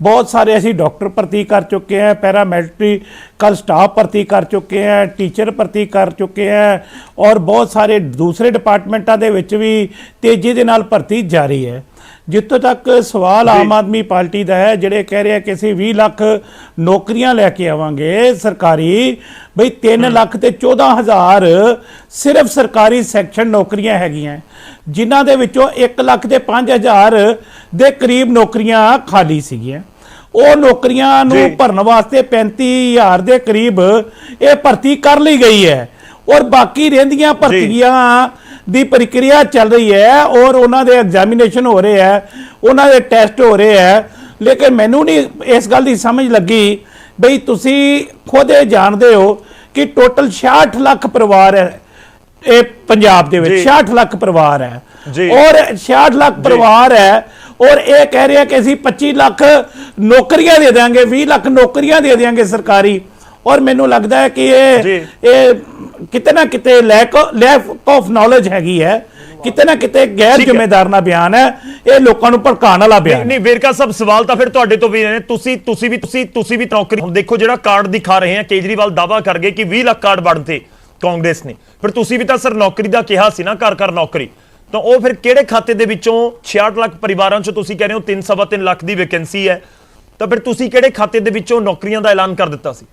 बहुत सारे ਅਸੀਂ डॉक्टर भर्ती कर चुके हैं, पैरामेडिकल स्टाफ भर्ती कर चुके हैं, टीचर भर्ती कर चुके हैं और बहुत सारे दूसरे डिपार्टमेंटां ਦੇ ਵਿੱਚ ਵੀ ਤੇਜ਼ੀ ਦੇ ਨਾਲ ਭਰਤੀ ਜਾਰੀ ਹੈ। ਜਿੱਥੋਂ ਤੱਕ ਸਵਾਲ ਆਮ ਆਦਮੀ ਪਾਰਟੀ ਦਾ ਹੈ, ਜਿਹੜੇ ਕਹਿ ਰਹੇ ਆ ਕਿ ਅਸੀਂ 20 ਲੱਖ ਨੌਕਰੀਆਂ ਲੈ ਕੇ ਆਵਾਂਗੇ ਸਰਕਾਰੀ, ਬਈ 3 ਲੱਖ ਤੇ 14,000 ਸਿਰਫ ਸਰਕਾਰੀ ਸੈਕਸ਼ਨ ਨੌਕਰੀਆਂ ਹੈਗੀਆਂ, ਜਿਨ੍ਹਾਂ ਦੇ ਵਿੱਚੋਂ 1 ਲੱਖ ਤੇ 5,000 ਦੇ ਕਰੀਬ ਨੌਕਰੀਆਂ ਖਾਲੀ ਸੀਗੀਆਂ। ਉਹ ਨੌਕਰੀਆਂ ਨੂੰ ਭਰਨ ਵਾਸਤੇ 35,000 ਦੇ ਕਰੀਬ ਇਹ ਭਰਤੀ ਕਰ ਲਈ ਗਈ ਹੈ ਔਰ ਬਾਕੀ ਰਹਿੰਦੀਆਂ ਭਰਤੀਆਂ ਦੀ ਪ੍ਰਕਿਰਿਆ ਚੱਲ ਰਹੀ ਹੈ और उन्होंने एग्जामिनेशन हो रहे हैं, उन्होंने टेस्ट हो रहे हैं। लेकिन मैनू नहीं इस गल की समझ लगी बई तुसी खुद जानते हो कि टोटल 66 लाख परिवार है ये पंजाब दे विच, 66 लाख परिवार है और 66 लाख परिवार है और ये कह रहे हैं कि असीं 25 लाख नौकरियां दे देंगे, 20 लाख नौकरियां दे देंगे सरकारी। और मैनू लगता है कि ये किते ना किते लैक ऑफ नॉलेज हैगी है, किते ना किते गैर जिम्मेदाराना बयान है, ये लोगों को भड़काने वाला बयान। नहीं वेरका साहब सवाल तो फिर तुहाडे तो भी ने, तुसी भी नौकरी हुण देखो जिहड़ा कार्ड दिखा रहे हैं, केजरीवाल दावा कर गए कि 20 लाख कार्ड बढ़ते कांग्रेस ने, फिर तुसी भी तो सर नौकरी दा कहा सी ना, घर घर नौकरी, तो वो फिर किहड़े खाते दे विचों 66 लाख परिवारां चों तुसी कह रहे हो 3-3.25 लाख दी वैकेंसी है, तो फिर तुसी किहड़े खाते दे विचों नौकरियां दा ऐलान कर दिता सी?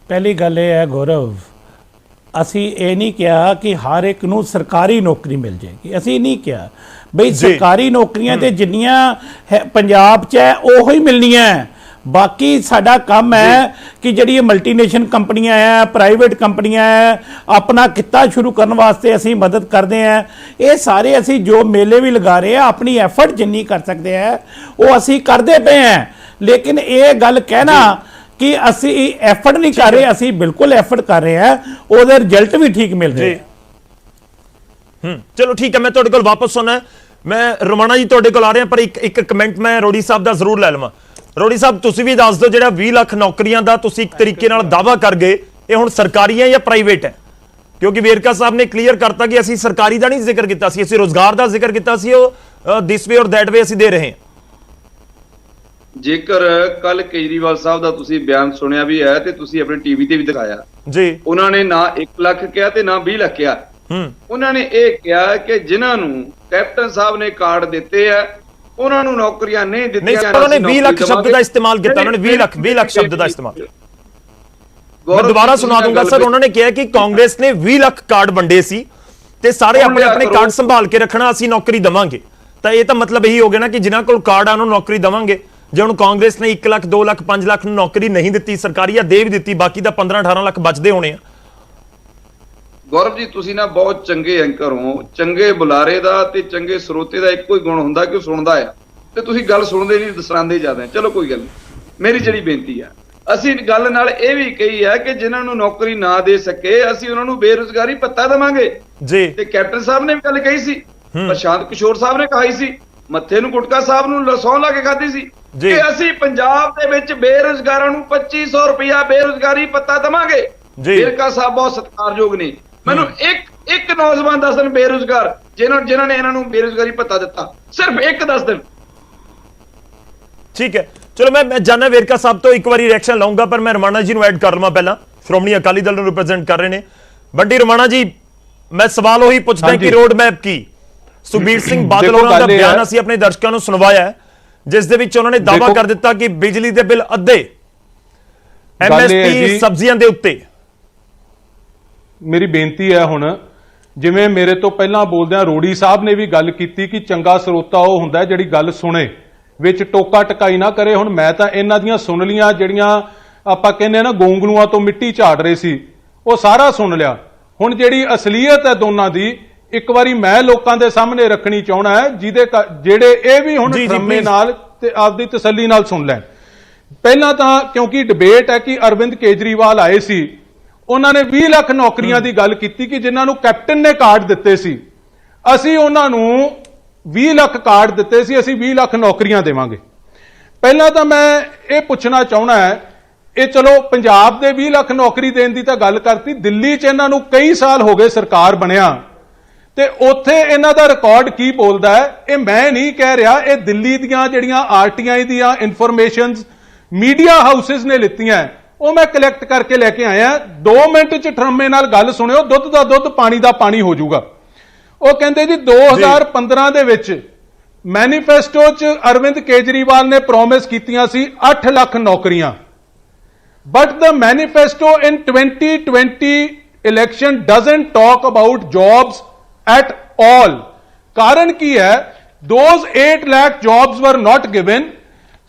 पहली गल ये है गौरव, असी ये नहीं कहा कि हर एक नूं सरकारी नौकरी मिल जाएगी, असी नहीं कहा बई सरकारी नौकरियां ते जिन्नियां पंजाब च है ओह ही मिलनियां है। बाकी साडा काम है कि जिहड़ी मल्टीनेशनल कंपनियां हैं, प्राइवेट कंपनियां हैं, अपना किता शुरू करने वास्ते असी मदद करते हैं। ये सारे असी जो मेले भी लगा रहे हैं अपनी एफर्ट जिन्नी कर सकते हैं वो असी करते पे हैं, लेकिन ये गल कहना कि असी एफर्ट नहीं कर रहे, असी बिल्कुल एफर्ट कर रहे हैं, ਉਹਦੇ रिजल्ट भी ठीक मिल रहे हैं। चलो ठीक है, मैं तुहाडे कोल वापस आना, मैं रमाणा जी तुहाडे कोल आ रहा, पर एक कमेंट मैं रोड़ी साहब दा जरूर लै लवां। रोड़ी साहब तुसीं भी दस दो जिहड़ा 20 लाख नौकरियां दा तुसीं एक तरीके नाल दावा कर गए, ये हुण सरकारी है या प्राइवेट है? क्योंकि वेरका साहब ने क्लीयर करता कि असी सरकारी दा नहीं जिक्र कीता सी, असी रोजगार दा जिक्र कीता सी, दिस वे और दैट वे असी दे रहे हैं। ਜੇਕਰ ਕੱਲ ਕੇਜਰੀਵਾਲ ਸਾਹਿਬ ਦਾ ਤੁਸੀਂ ਬਿਆਨ ਸੁਣਿਆ ਵੀ ਹੈ ਤੇ ਤੁਸੀਂ ਆਪਣੇ ਟੀਵੀ ਤੇ ਵੀ ਦਿਖਾਇਆ ਜੀ, ਉਹਨਾਂ ਨੇ ਨਾ 1 ਲੱਖ ਕਿਹਾ ਤੇ ਨਾ 20 ਲੱਖ ਕਿਹਾ। ਉਹਨਾਂ ਨੇ ਇਹ ਕਿਹਾ ਕਿ ਜਿਨ੍ਹਾਂ ਨੂੰ ਕੈਪਟਨ ਸਾਹਿਬ ਨੇ ਕਾਰਡ ਦਿੱਤੇ ਆ ਉਹਨਾਂ ਨੂੰ ਨੌਕਰੀਆਂ ਨਹੀਂ ਦਿੱਤੀਆਂ। ਉਹਨਾਂ ਨੇ 20 ਲੱਖ ਸ਼ਬਦ ਦਾ ਇਸਤੇਮਾਲ ਕੀਤਾ, ਉਹਨਾਂ ਨੇ 20 ਲੱਖ ਸ਼ਬਦ ਦਾ ਇਸਤੇਮਾਲ। मैं दोबारा सुना दूंगा सर, उन्होंने कहा कि कांग्रेस ने 20 लाख कार्ड वंडे सी ते सारे अपने अपने कार्ड संभाल के रखना, असी नौकरी देवांगे। तो ये तो मतलब यही हो गया ना कि जिन्हां कोल कार्ड आ उन्होंने नौकरी देवांगे। जे हुण कांग्रेस ने 1 लाख 2 लाख 5 लाख नूं नौकरी नहीं दी सरकारी, या दे भी दी, बाकी दा 15-18 लाख बचदे होने आ। गौरव जी तुसीं ना बहुत चंगे एंकर हो, चंगे बुलारे दा ते चंगे ਸਰੋਤੇ ਦਾ ਇੱਕੋ ਹੀ ਗੁਣ ਹੁੰਦਾ ਕਿ ਉਹ ਸੁਣਦਾ ਆ ਤੇ ਤੁਸੀਂ ਗੱਲ ਸੁਣਦੇ ਨਹੀਂ, ਦਸਰਾਂਦੇ ਜ਼ਿਆਦਾ। ਚਲੋ ਕੋਈ ਗੱਲ ਨਹੀਂ, ਮੇਰੀ ਜਿਹੜੀ ਬੇਨਤੀ ਆ ਅਸੀਂ ਗੱਲ ਨਾਲ ਇਹ ਵੀ ਕਹੀ ਹੈ ਕਿ ਜਿਨ੍ਹਾਂ ਨੂੰ ਨੌਕਰੀ ਨਾ ਦੇ ਸਕੇ ਅਸੀਂ ਉਹਨਾਂ ਨੂੰ ਬੇਰੁਜ਼ਗਾਰੀ ਭੱਤਾ ਦੇਵਾਂਗੇ ਜੀ। ਤੇ ਕੈਪਟਨ ਸਾਹਿਬ ਨੇ ਵੀ ਗੱਲ ਕਹੀ ਸੀ, ਪ੍ਰਸ਼ਾਂਤ ਕਿਸ਼ੋਰ ਸਾਹਿਬ ਨੇ ਕਹੀ ਸੀ, ਮੱਥੇ ਨੂੰ ਗੁਟਕਾ ਸਾਹਿਬ ਨੂੰ ਲਸੌਂ ਲਾ ਕੇ ਖਾਧੀ ਸੀ ਕਿ ਅਸੀਂ ਪੰਜਾਬ ਦੇ ਵਿੱਚ ਬੇਰੁਜ਼ਗਾਰਾਂ ਨੂੰ 2500 ਰੁਪਇਆ ਬੇਰੁਜ਼ਗਾਰੀ ਭੱਤਾ ਦੇਵਾਂਗੇ। ਵੇਰਕਾ ਸਾਹਿਬ ਬਹੁਤ ਸਤਿਕਾਰਯੋਗ ਨੇ, ਮੈਨੂੰ ਇੱਕ ਨੌਜਵਾਨ ਦੱਸ ਦੇਣ ਬੇਰੁਜ਼ਗਾਰ ਜਿਨ੍ਹਾਂ ਨੇ ਇਹਨਾਂ ਨੂੰ ਬੇਰੁਜ਼ਗਾਰੀ ਭੱਤਾ ਦਿੱਤਾ, ਸਿਰਫ ਇੱਕ ਦੱਸ ਦੇਣ। ठीक है, चलो मैं जाना वेरका साहब तो एक बार रिएक्शन लाऊंगा, पर मैं रमाणा जी ऐड कर लवां। पहला श्रोमणी अकाली दल रिप्रेजेंट कर रहे हैं बंडी रमाणा जी, मैं सवाल वही पूछदा कि रोड मैप की सुखबीर सिंह बादल होरां दा बयान असीं अपने दर्शकों को सुनवाया है, जिस दे विच उन्होंने दावा कर दिता कि बिजली दे बिल अद्धे, MSP सब्जियां दे उत्ते। मेरी बेनती है हुण जिवें मेरे तो पहलां बोलदे रोड़ी साहब ने भी गल कीती कि चंगा ਸਰੋਤਾ ਉਹ ਹੁੰਦਾ ਜਿਹੜੀ ਗੱਲ ਸੁਣੇ, ਵਿੱਚ ਟੋਕਾ ਟਕਾਈ ਨਾ ਕਰੇ। ਹੁਣ ਮੈਂ ਤਾਂ ਇਹਨਾਂ ਦੀਆਂ ਸੁਣ ਲੀਆਂ, ਜਿਹੜੀਆਂ ਆਪਾਂ ਕਹਿੰਦੇ ਨਾ ਗੋਂਗਲੂਆਂ ਤੋਂ ਮਿੱਟੀ ਝਾੜ ਰਹੇ ਸੀ, ਉਹ ਸਾਰਾ ਸੁਣ ਲਿਆ। ਹੁਣ ਜਿਹੜੀ ਅਸਲੀਅਤ ਹੈ ਦੋਨਾਂ ਦੀ ਇੱਕ ਵਾਰੀ ਮੈਂ ਲੋਕਾਂ ਦੇ ਸਾਹਮਣੇ ਰੱਖਣੀ ਚਾਹਣਾ ਹੈ, ਜਿਹੜੇ ਇਹ ਵੀ ਹੁਣ ਡਰਮੇ ਨਾਲ ਤੇ ਆਪਦੀ ਤਸੱਲੀ ਨਾਲ ਸੁਣ ਲੈਣ। ਪਹਿਲਾਂ ਤਾਂ ਕਿਉਂਕਿ ਡਿਬੇਟ ਹੈ ਕਿ ਅਰਵਿੰਦ ਕੇਜਰੀਵਾਲ ਆਏ ਸੀ, ਉਹਨਾਂ ਨੇ 20 ਲੱਖ ਨੌਕਰੀਆਂ ਦੀ ਗੱਲ ਕੀਤੀ ਕਿ ਜਿਨ੍ਹਾਂ ਨੂੰ ਕੈਪਟਨ ਨੇ ਕਾਰਡ ਦਿੱਤੇ ਸੀ, ਅਸੀਂ ਉਹਨਾਂ ਨੂੰ 20 ਲੱਖ ਕਾਰਡ ਦਿੱਤੇ ਸੀ, ਅਸੀਂ 20 ਲੱਖ ਨੌਕਰੀਆਂ ਦੇਵਾਂਗੇ। ਪਹਿਲਾਂ ਤਾਂ ਮੈਂ ਇਹ ਪੁੱਛਣਾ ਚਾਹਣਾ ਹੈ, ਇਹ ਚਲੋ ਪੰਜਾਬ ਦੇ 20 ਲੱਖ ਨੌਕਰੀ ਦੇਣ ਦੀ ਤਾਂ ਗੱਲ ਕਰਤੀ, ਦਿੱਲੀ 'ਚ ਇਹਨਾਂ ਨੂੰ ਕਈ ਸਾਲ ਹੋ ਗਏ ਸਰਕਾਰ ਬਣਿਆ ਤੇ ਉੱਥੇ ਇਹਨਾਂ ਦਾ ਰਿਕਾਰਡ ਕੀ ਬੋਲਦਾ ਹੈ, ਇਹ ਮੈਂ ਨਹੀਂ ਕਹਿ ਰਿਹਾ, ਇਹ ਦਿੱਲੀ ਦੀਆਂ ਜਿਹੜੀਆਂ ਆਰਟੀਆਈ ਦੀਆਂ ਇਨਫੋਰਮੇਸ਼ਨਸ ਮੀਡੀਆ ਹਾਊਸਿਸ ਨੇ ਲਿੱਤੀਆਂ, ਉਹ ਮੈਂ ਕਲੈਕਟ ਕਰਕੇ ਲੈ ਕੇ ਆਇਆ। 2 ਮਿੰਟ ਚ ਠਰਮੇ ਨਾਲ ਗੱਲ ਸੁਣਿਓ, ਦੁੱਧ ਦਾ ਦੁੱਧ ਪਾਣੀ ਦਾ ਪਾਣੀ ਹੋ ਜਾਊਗਾ। ਉਹ ਕਹਿੰਦੇ ਜੀ 2015 ਦੇ ਵਿੱਚ ਮੈਨੀਫੈਸਟੋ ਚ ਅਰਵਿੰਦ ਕੇਜਰੀਵਾਲ ਨੇ ਪ੍ਰੋਮਿਸ ਕੀਤੀਆਂ ਸੀ 8 ਲੱਖ ਨੌਕਰੀਆਂ, but the manifesto in 2020 election doesn't talk about jobs at all। ਕਾਰਨ ਕੀ ਹੈ, those 8 lakh jobs were not given,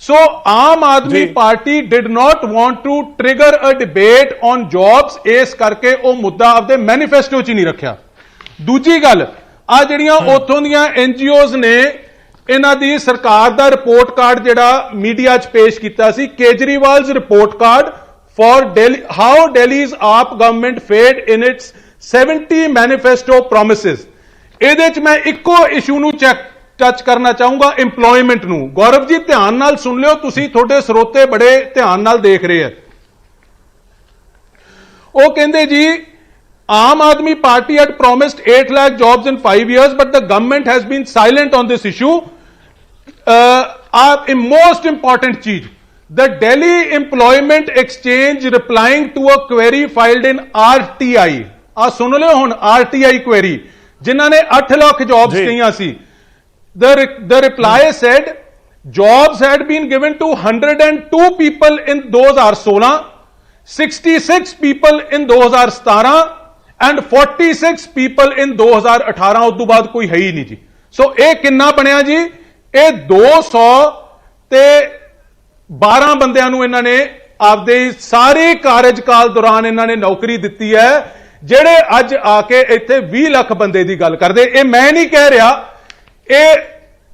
so Aam Aadmi party did not want to trigger a debate on jobs, ਇਸ ਕਰਕੇ ਉਹ ਮੁੱਦਾ ਆਪਦੇ ਮੈਨੀਫੈਸਟੋ 'ਚ ਹੀ ਨਹੀਂ ਰੱਖਿਆ। ਦੂਜੀ ਗੱਲ, ਆ ਜਿਹੜੀਆਂ ਉੱਥੋਂ ਦੀਆਂ NGOs ਨੇ ਇਹਨਾਂ ਦੀ ਸਰਕਾਰ ਦਾ ਰਿਪੋਰਟ ਕਾਰਡ ਜਿਹੜਾ ਮੀਡੀਆ 'ਚ ਪੇਸ਼ ਕੀਤਾ ਸੀ, Kejriwal's report card for Delhi, how Delhi's AAP government failed in its 70 manifesto promises. ਇਹਦੇ ਚ ਮੈਂ ਇੱਕੋ ਇਸ਼ੂ ਨੂੰ ਟੱਚ ਕਰਨਾ ਚਾਹੂੰਗਾ, EMPLOYMENT ਨੂੰ। ਗੌਰਵ ਜੀ ਧਿਆਨ ਨਾਲ ਸੁਣ ਲਿਓ, ਤੁਸੀਂ ਤੁਹਾਡੇ ਸਰੋਤੇ ਬੜੇ ਧਿਆਨ ਨਾਲ ਦੇਖ ਰਹੇ ਆ। ਉਹ ਕਹਿੰਦੇ ਜੀ Aam Aadmi party had promised 8 lakh jobs in 5 years, but the government has been silent on this issue। a most important चीज, the Delhi Employment Exchange replying to a query filed in RTI, ਆ ਸੁਣ ਲਿਓ ਹੁਣ, RTI query ਜਿਨ੍ਹਾਂ ਨੇ 8 lakh jobs ਕਹੀਆਂ ਸੀ। the reply said jobs had been given to 102 people in 2016, 66 people in 2017 and 46 people in 2018। ਉਸ ਤੋਂ ਬਾਅਦ ਕੋਈ ਹੈ ਹੀ ਨਹੀਂ ਜੀ। ਸੋ ਇਹ ਕਿੰਨਾ ਬਣਿਆ ਜੀ, ਇਹ 212 ਬੰਦਿਆਂ ਨੂੰ ਇਹਨਾਂ ਨੇ ਆਪਦੇ ਸਾਰੇ ਕਾਰਜਕਾਲ ਦੌਰਾਨ ਇਹਨਾਂ ਨੇ ਨੌਕਰੀ ਦਿੱਤੀ ਹੈ, ਜਿਹੜੇ ਅੱਜ ਆ ਕੇ ਇੱਥੇ 20 ਲੱਖ ਬੰਦੇ ਦੀ ਗੱਲ ਕਰਦੇ। ਇਹ ਮੈਂ ਨਹੀਂ ਕਹਿ ਰਿਹਾ, ਇਹ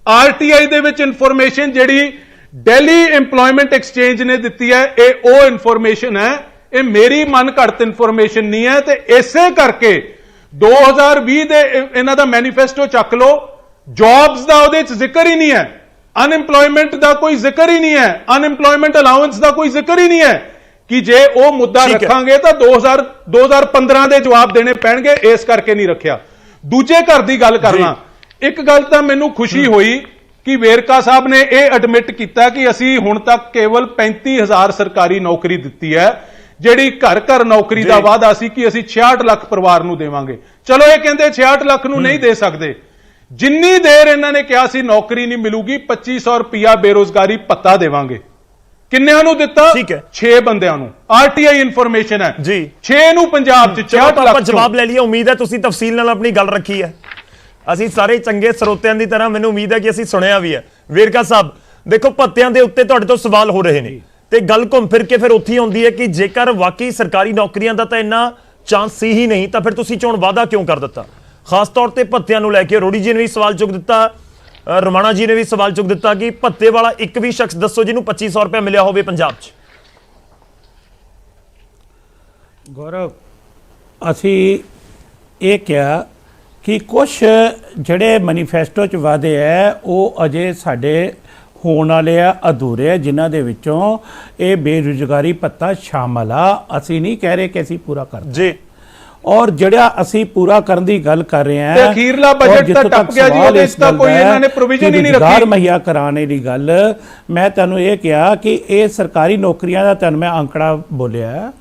ਆਰਟੀਆਈ ਦੇ ਵਿੱਚ ਇਨਫੋਰਮੇਸ਼ਨ ਜਿਹੜੀ ਦਿੱਲੀ EMPLOYMENT ਐਕਸਚੇਂਜ ਨੇ ਦਿੱਤੀ ਹੈ, ਇਹ ਉਹ ਇਨਫੋਰਮੇਸ਼ਨ ਹੈ, ਇਹ ਮੇਰੀ ਮਨ ਘੜਤ ਇਨਫੋਰਮੇਸ਼ਨ ਨਹੀਂ ਹੈ। ਤੇ ਇਸੇ ਕਰਕੇ 2020 ਦੇ ਇਹਨਾਂ ਦਾ ਮੈਨੀਫੈਸਟੋ ਚੱਕ ਲਓ, ਜੌਬਸ ਦਾ ਉਹਦੇ ਚ ਜ਼ਿਕਰ ਹੀ ਨਹੀਂ ਹੈ, ਅਨਐਮਪਲੋਇਮੈਂਟ ਦਾ ਕੋਈ ਜ਼ਿਕਰ ਹੀ ਨਹੀਂ ਹੈ, ਅਨਐਮਪਲੋਇਮੈਂਟ ਅਲਾਉੈਂਸ ਦਾ ਕੋਈ ਜ਼ਿਕਰ ਹੀ ਨਹੀਂ ਹੈ ਕਿ ਜੇ ਉਹ ਮੁੱਦਾ ਰੱਖਾਂਗੇ ਤਾਂ 2015 ਦੇ ਜਵਾਬ ਦੇਣੇ ਪੈਣਗੇ, ਇਸ ਕਰਕੇ ਨਹੀਂ ਰੱਖਿਆ। ਦੂਜੇ ਘਰ ਦੀ ਗੱਲ ਕਰਨਾ, ਇੱਕ ਗੱਲ ਤਾਂ ਮੈਨੂੰ ਖੁਸ਼ੀ ਹੋਈ ਕਿ ਵੇਰਕਾ ਸਾਹਿਬ ਨੇ ਇਹ ਐਡਮਿਟ ਕੀਤਾ ਕਿ ਅਸੀਂ ਹੁਣ ਤੱਕ ਕੇਵਲ 35,000 ਸਰਕਾਰੀ ਨੌਕਰੀ ਦਿੱਤੀ ਹੈ, ਜਿਹੜੀ ਘਰ ਘਰ ਨੌਕਰੀ ਦਾ ਵਾਅਦਾ ਸੀ ਕਿ ਅਸੀਂ 66 ਲੱਖ ਪਰਿਵਾਰ ਨੂੰ ਦੇਵਾਂਗੇ। ਚਲੋ ਇਹ ਕਹਿੰਦੇ 66 ਲੱਖ ਨੂੰ ਨਹੀਂ ਦੇ ਸਕਦੇ, ਜਿੰਨੀ ਦੇਰ ਇਹਨਾਂ ਨੇ ਕਿਹਾ ਸੀ ਨੌਕਰੀ ਨਹੀਂ ਮਿਲੂਗੀ 2500 ਰੁਪਿਆ ਬੇਰੋਜ਼ਗਾਰੀ ਭੱਤਾ ਦੇਵਾਂਗੇ। ਕਿੰਨਿਆਂ ਨੂੰ ਦਿੱਤਾ? 6 ਬੰਦਿਆਂ ਨੂੰ। ਆਰਟੀਆਈ ਇਨਫੋਰਮੇਸ਼ਨ ਹੈ ਜੀ, 6 ਨੂੰ ਪੰਜਾਬ ਚ 66 ਲੱਖ। ਜਵਾਬ ਲੈ ਲਿਆ, ਉਮੀਦ ਹੈ ਤੁਸੀਂ ਤਫਸੀਲ ਨਾਲ ਆਪਣੀ ਗੱਲ ਰੱਖੀ ਹੈ। ਅਸੀਂ ਸਾਰੇ ਚੰਗੇ ਸਰੋਤਿਆਂ ਦੀ ਤਰ੍ਹਾਂ ਮੈਨੂੰ ਉਮੀਦ ਹੈ ਕਿ ਅਸੀਂ ਸੁਣਿਆ ਵੀ ਹੈ। ਵੇਰਕਾ ਸਾਹਿਬ ਦੇਖੋ, ਭੱਤਿਆਂ ਦੇ ਉੱਤੇ ਤੁਹਾਡੇ ਤੋਂ ਸਵਾਲ ਹੋ ਰਹੇ ਨੇ ਤੇ ਗੱਲ ਘੁੰਮ ਫਿਰ ਕੇ ਫਿਰ ਉੱਥੇ ਆਉਂਦੀ ਹੈ ਕਿ ਜੇਕਰ ਵਾਕਈ ਸਰਕਾਰੀ ਨੌਕਰੀਆਂ ਦਾ ਤਾਂ ਇੰਨਾ ਚਾਂਸ ਸੀ ਹੀ ਨਹੀਂ ਤਾਂ ਫਿਰ ਤੁਸੀਂ ਚੋਣ ਵਾਅਦਾ ਕਿਉਂ ਕਰ ਦਿੱਤਾ? ਖਾਸ ਤੌਰ ਤੇ ਭੱਤਿਆਂ ਨੂੰ ਲੈ ਕੇ ਰੋੜੀ ਜੀ ਨੇ ਵੀ ਸਵਾਲ ਚੁੱਕ ਦਿੱਤਾ, ਰਮਾਣਾ ਜੀ ਨੇ ਵੀ ਸਵਾਲ ਚੁੱਕ ਦਿੱਤਾ ਕਿ ਭੱਤੇ ਵਾਲਾ ਇੱਕ ਵੀ ਸ਼ਖਸ ਦੱਸੋ ਜਿਹਨੂੰ 2500 ਰੁਪਏ ਮਿਲਿਆ ਹੋਵੇ ਪੰਜਾਬ 'ਚ। ਗੌਰਵ, ਅਸੀਂ ਇਹ ਕਿਹਾ ਕਿ ਕੁਝ ਜਿਹੜੇ ਮੈਨੀਫੈਸਟੋ 'ਚ ਵਾਅਦੇ ਹੈ ਉਹ ਅਜੇ ਸਾਡੇ ਹੋਣ ਵਾਲੇ ਆ, ਅਧੂਰੇ ਆ, ਜਿਨ੍ਹਾਂ ਦੇ ਵਿੱਚੋਂ ਇਹ ਬੇਰੁਜ਼ਗਾਰੀ ਭੱਤਾ ਸ਼ਾਮਲ ਆ। ਅਸੀਂ ਨਹੀਂ ਕਹਿ ਰਹੇ ਕਿ ਅਸੀਂ ਪੂਰਾ ਕਰ ਜੀ, ਔਰ ਜਿਹੜਾ ਅਸੀਂ ਪੂਰਾ ਕਰਨ ਦੀ ਗੱਲ ਕਰ ਰਹੇ ਹਾਂ, ਤੇ ਅਖੀਰਲਾ ਬਜਟ ਤਾਂ ਟੱਪ ਗਿਆ ਜੀ, ਉਹਦੇ ਵਿੱਚ ਤਾਂ ਕੋਈ ਇਹਨਾਂ ਨੇ ਪ੍ਰੋਵੀਜ਼ਨ ਹੀ ਨਹੀਂ ਰੱਖੀ। ਰੁਜ਼ਗਾਰ ਮੁਹੱਈਆ ਕਰਾਉਣੇ ਦੀ ਗੱਲ ਮੈਂ ਤੁਹਾਨੂੰ ਇਹ ਕਿਹਾ ਕਿ ਇਹ ਸਰਕਾਰੀ ਨੌਕਰੀਆਂ ਦਾ ਤੁਹਾਨੂੰ ਮੈਂ ਅੰਕੜਾ ਬੋਲਿਆ,